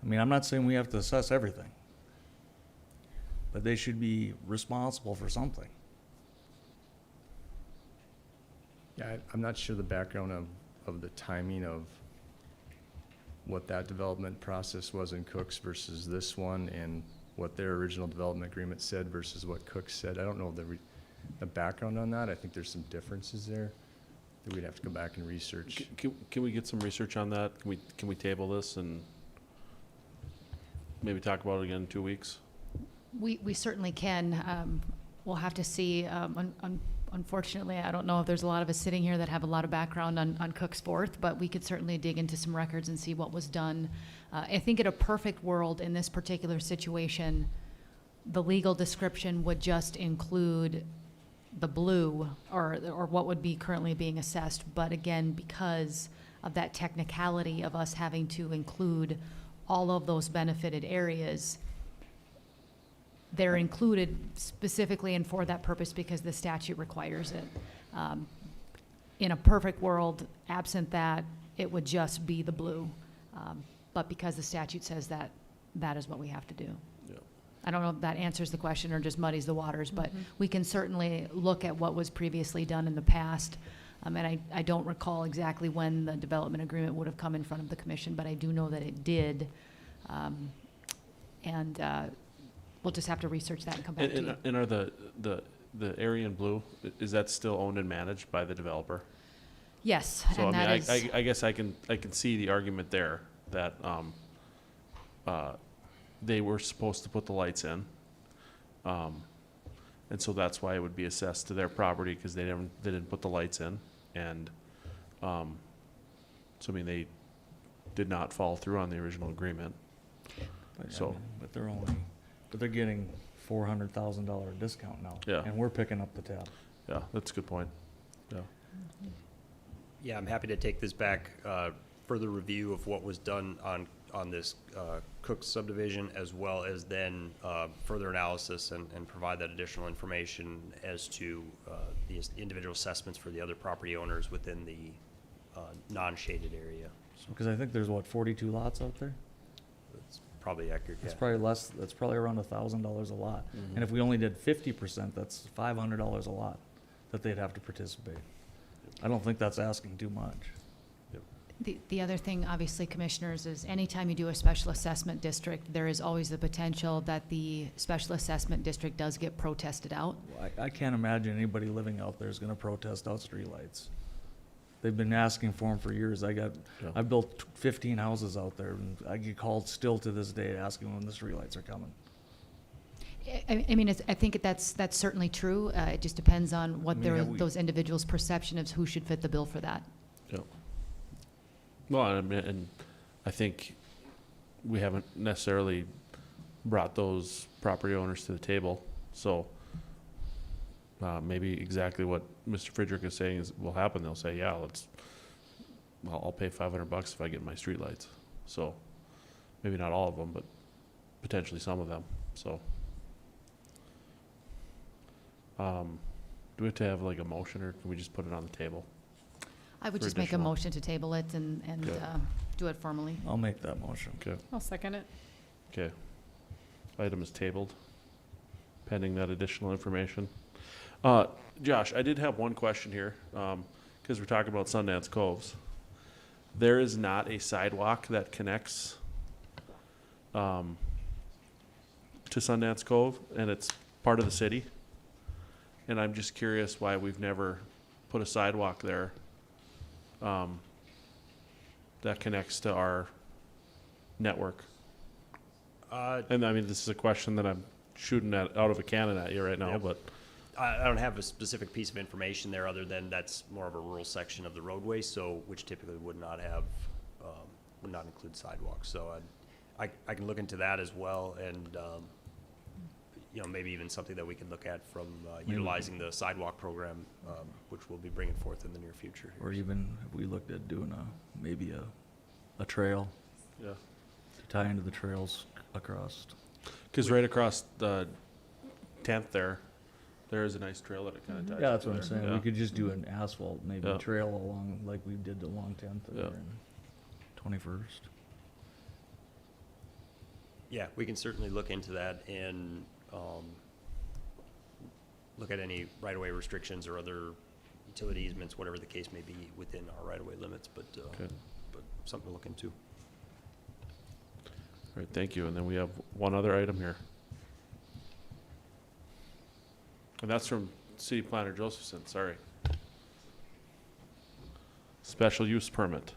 I mean, I'm not saying we have to assess everything, but they should be responsible for something. Yeah, I'm not sure the background of the timing of what that development process was in Cooks versus this one, and what their original development agreement said versus what Cooks said. I don't know the background on that. I think there's some differences there that we'd have to go back and research. Can we get some research on that? Can we table this and maybe talk about it again in 2 weeks? We certainly can. We'll have to see. Unfortunately, I don't know if there's a lot of us sitting here that have a lot of background on Cook's Fourth, but we could certainly dig into some records and see what was done. I think in a perfect world, in this particular situation, the legal description would just include the blue or what would be currently being assessed. But again, because of that technicality of us having to include all of those benefited areas, they're included specifically and for that purpose because the statute requires it. In a perfect world, absent that, it would just be the blue. But because the statute says that, that is what we have to do. Yeah. I don't know if that answers the question or just muddies the waters, but we can certainly look at what was previously done in the past. And I don't recall exactly when the development agreement would have come in front of the commission, but I do know that it did. We'll just have to research that and come back to you. And are the area in blue, is that still owned and managed by the developer? Yes, So and I that mean, is. I guess I can see the argument there that they were supposed to put the lights in. And so that's why it would be assessed to their property, because they didn't put the lights in. And, so I mean, they did not follow through on the original agreement. But, yeah, So- but they're getting $400,000 discount now. Yeah. And we're picking up the tab. Yeah, that's a good point. Yeah. Yeah, I'm happy to take this back, further review of what was done on this Cook subdivision, as well as then further analysis and provide that additional information as to the individual assessments for the other property owners within the non-shaded area. Because I think there's, what, 42 lots out there? That's probably accurate, yeah. That's probably less, that's probably around $1,000 a lot. And if we only did 50%, that's $500 a lot that they'd have to participate. I don't think that's asking too much. The other thing, obviously, commissioners, is anytime you do a special assessment district, there is always the potential that the special assessment district does get protested out. I can't imagine anybody living out there is gonna protest out streetlights. They've been asking for them for years. Yeah. I've built 15 houses out there, and I get called still to this day asking when the streetlights are coming. I mean, I think that's certainly true. It just depends on what I mean, have we- those individuals' perception of who should fit the bill for that. Yeah. Well, I mean, and I think we haven't necessarily brought those property owners to the table, so maybe exactly what Mr. Friedrich is saying will happen. They'll say, yeah, I'll pay $500 if I get my streetlights. So maybe not all of them, but potentially some of them, so. Do we have to have like a motion, or can we just put it on the table? I would For just make a additional- motion to table it and Okay. do it formally. I'll make that motion. Okay. I'll second it. Okay. Item is tabled, pending that additional information. Josh, I did have one question here, because we're talking about Sundance Coves. There is not a sidewalk that connects to Sundance Cove, and it's part of the city. And I'm just curious why we've never put a sidewalk there that connects to our network. And I mean, this is a question that I'm shooting out of a cannon at you right now, Yep. but I don't have a specific piece of information there, other than that's more of a rural section of the roadway, so, which typically would not include sidewalks. So I can look into that as well, and, maybe even something that we can look at from utilizing the sidewalk program, which we'll be bringing forth in the near future. Or even if we looked at doing maybe a trail. Yeah. To tie into the trails across. because right across the 10th there is a nice trail that it kind of ties. Yeah, that's to what I'm there. saying. Yeah. We could just do an asphalt, maybe Yeah. trail along, like we did along 10th there Yeah. and 21st. Yeah, we can certainly look into that and look at any right-of-way restrictions or other utility easements, whatever the case may be, within our right-of-way limits, but something to look into. All right, thank you. And then we have one other item here. And that's from City Planner Josephson, sorry. Special use permit.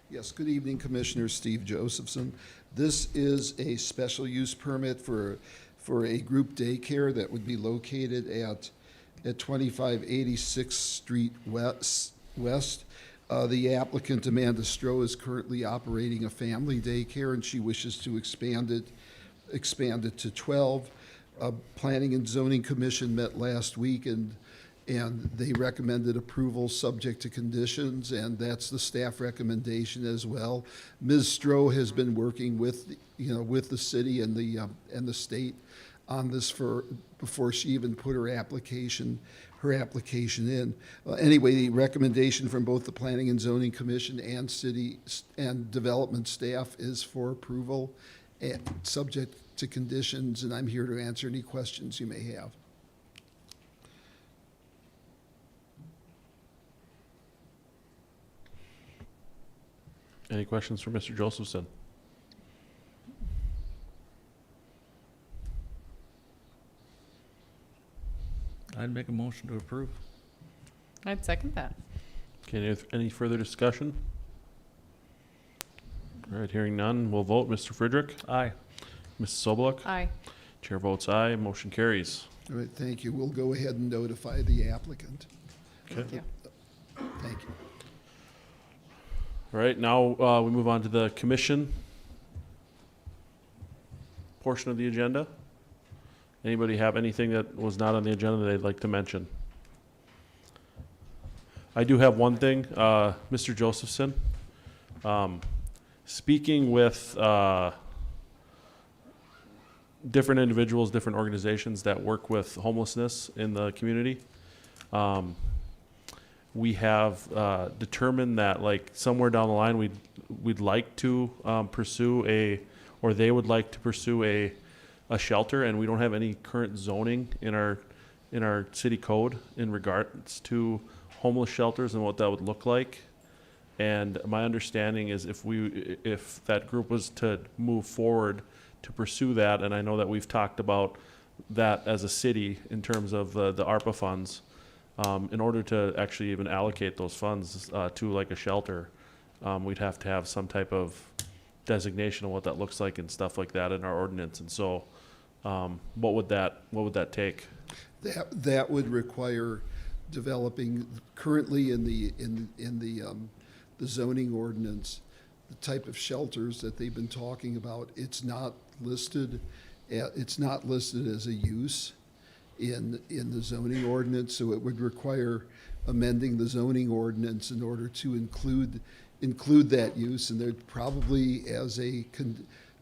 Yes, good evening, Commissioner Steve Josephson. This is a special use permit for a group daycare that would be located at 2586th Street West. The applicant, Amanda Stroh, is currently operating a family daycare, and she wishes to expand it to 12. Planning and Zoning Commission met last week, and they recommended approval subject to conditions, and that's the staff recommendation as well. Ms. Stroh has been working with the city and the state on this before she even put her application in. Anyway, the recommendation from both the Planning and Zoning Commission and city and development staff is for approval, subject to conditions, and I'm here to answer any questions you may have. Any questions for Mr. Josephson? I'd make a motion to approve. I'd second that. Okay, any further discussion? All right, hearing none, we'll vote. Mr. Friedrich? Aye. Mrs. Sobeluk? Aye. Chair votes aye, motion carries. All right, thank you. We'll go ahead and notify the applicant. Okay. Yeah. Thank you. All right, now we move on to the commission portion of the agenda. Anybody have anything that was not on the agenda that they'd like to mention? I do have one thing, Mr. Josephson. Speaking with different individuals, different organizations that work with homelessness in the community, we have determined that like somewhere down the line we'd like to pursue or they would like to pursue a shelter, and we don't have any current zoning in our city code in regards to homeless shelters and what that would look like. And my understanding is if that group was to move forward to pursue that, and I know that we've talked about that as a city in terms of the ARPA funds, in order to actually even allocate those funds to like a shelter, we'd have to have some type of designation of what that looks like and stuff like that in our ordinance. And so, what would that take? That would require developing currently in the zoning ordinance, the type of shelters that they've been talking about. It's not listed as a use in the zoning ordinance, so it would require amending the zoning ordinance in order to include that use, and there'd probably as a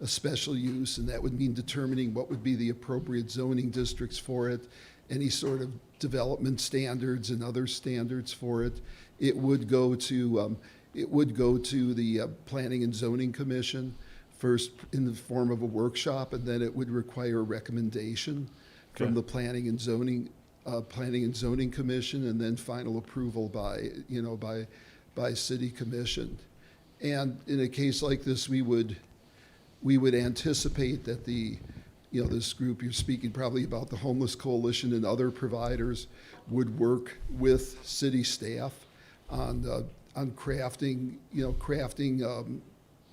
special use, and that would mean determining what would be the appropriate zoning districts for it, any sort of development standards and other standards for it. It would go to the Planning and Zoning Commission first in the form of a workshop, and then it would require a recommendation from the Planning and Zoning Commission, and then final approval by City Commission. And in a case like this, we would anticipate that this group, you're speaking probably about the Homeless Coalition and other providers, would work with city staff on crafting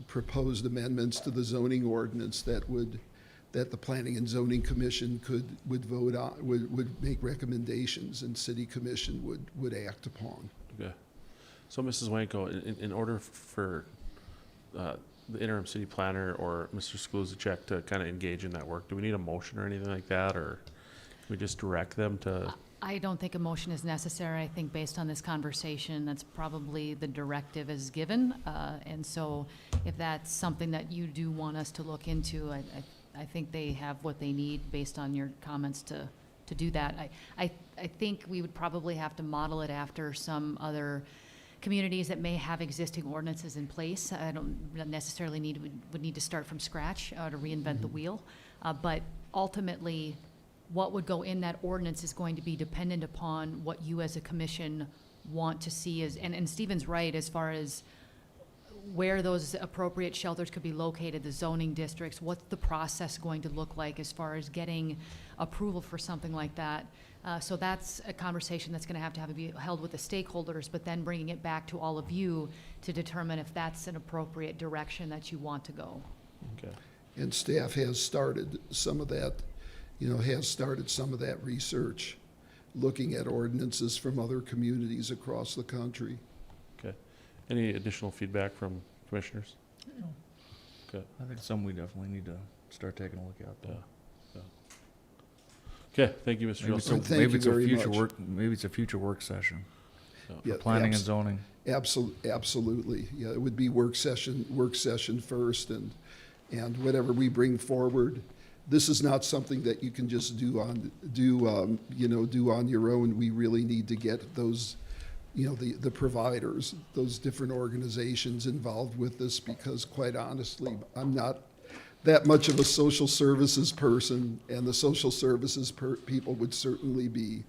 proposed amendments to the zoning ordinance that the Planning and Zoning Commission would vote on, would make recommendations, and City Commission would act upon. Okay. So, Mrs. Wanko, in order for the interim city planner or Mr. Skluzacek to kind of engage in that work, do we need a motion or anything like that, or can we just direct them to? I don't think a motion is necessary. I think based on this conversation, that's probably the directive is given. And so if that's something that you do want us to look into, I think they have what they need based on your comments to do that. I think we would probably have to model it after some other communities that may have existing ordinances in place. I don't necessarily would need to start from scratch to reinvent the wheel. But ultimately, what would go in that ordinance is going to be dependent upon what you as a commission want to see and Stephen's right as far as where those appropriate shelters could be located, the zoning districts, what's the process going to look like as far as getting approval for something like that. So that's a conversation that's going to have to be held with the stakeholders, but then bringing it back to all of you to determine if that's an appropriate direction that you want to go. Okay. And staff has started some of that, research, looking at ordinances from other communities across the country. Okay. Any additional feedback from commissioners? No. Okay. I think it's something we definitely need to start taking a look at. Though. Okay, thank you, Mr. Maybe Johnson. Thank you very much. Maybe it's a future work session. Yeah. For planning and zoning. Absolutely. Yeah, it would be work session first, and whatever we bring forward. This is not something that you can just do on your own. We really need to get those, the providers, those different organizations involved with this, because quite honestly, I'm not that much of a social services person, and the social services people would certainly be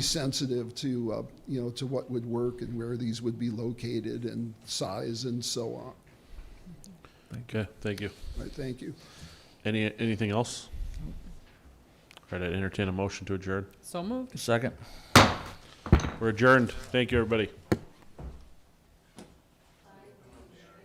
sensitive to to what would work and where these would be located and size and so on. Okay, thank you. All right, thank you. Anything else? All right, I'd entertain a motion to adjourn. So moved. Second. We're adjourned. Thank you, everybody.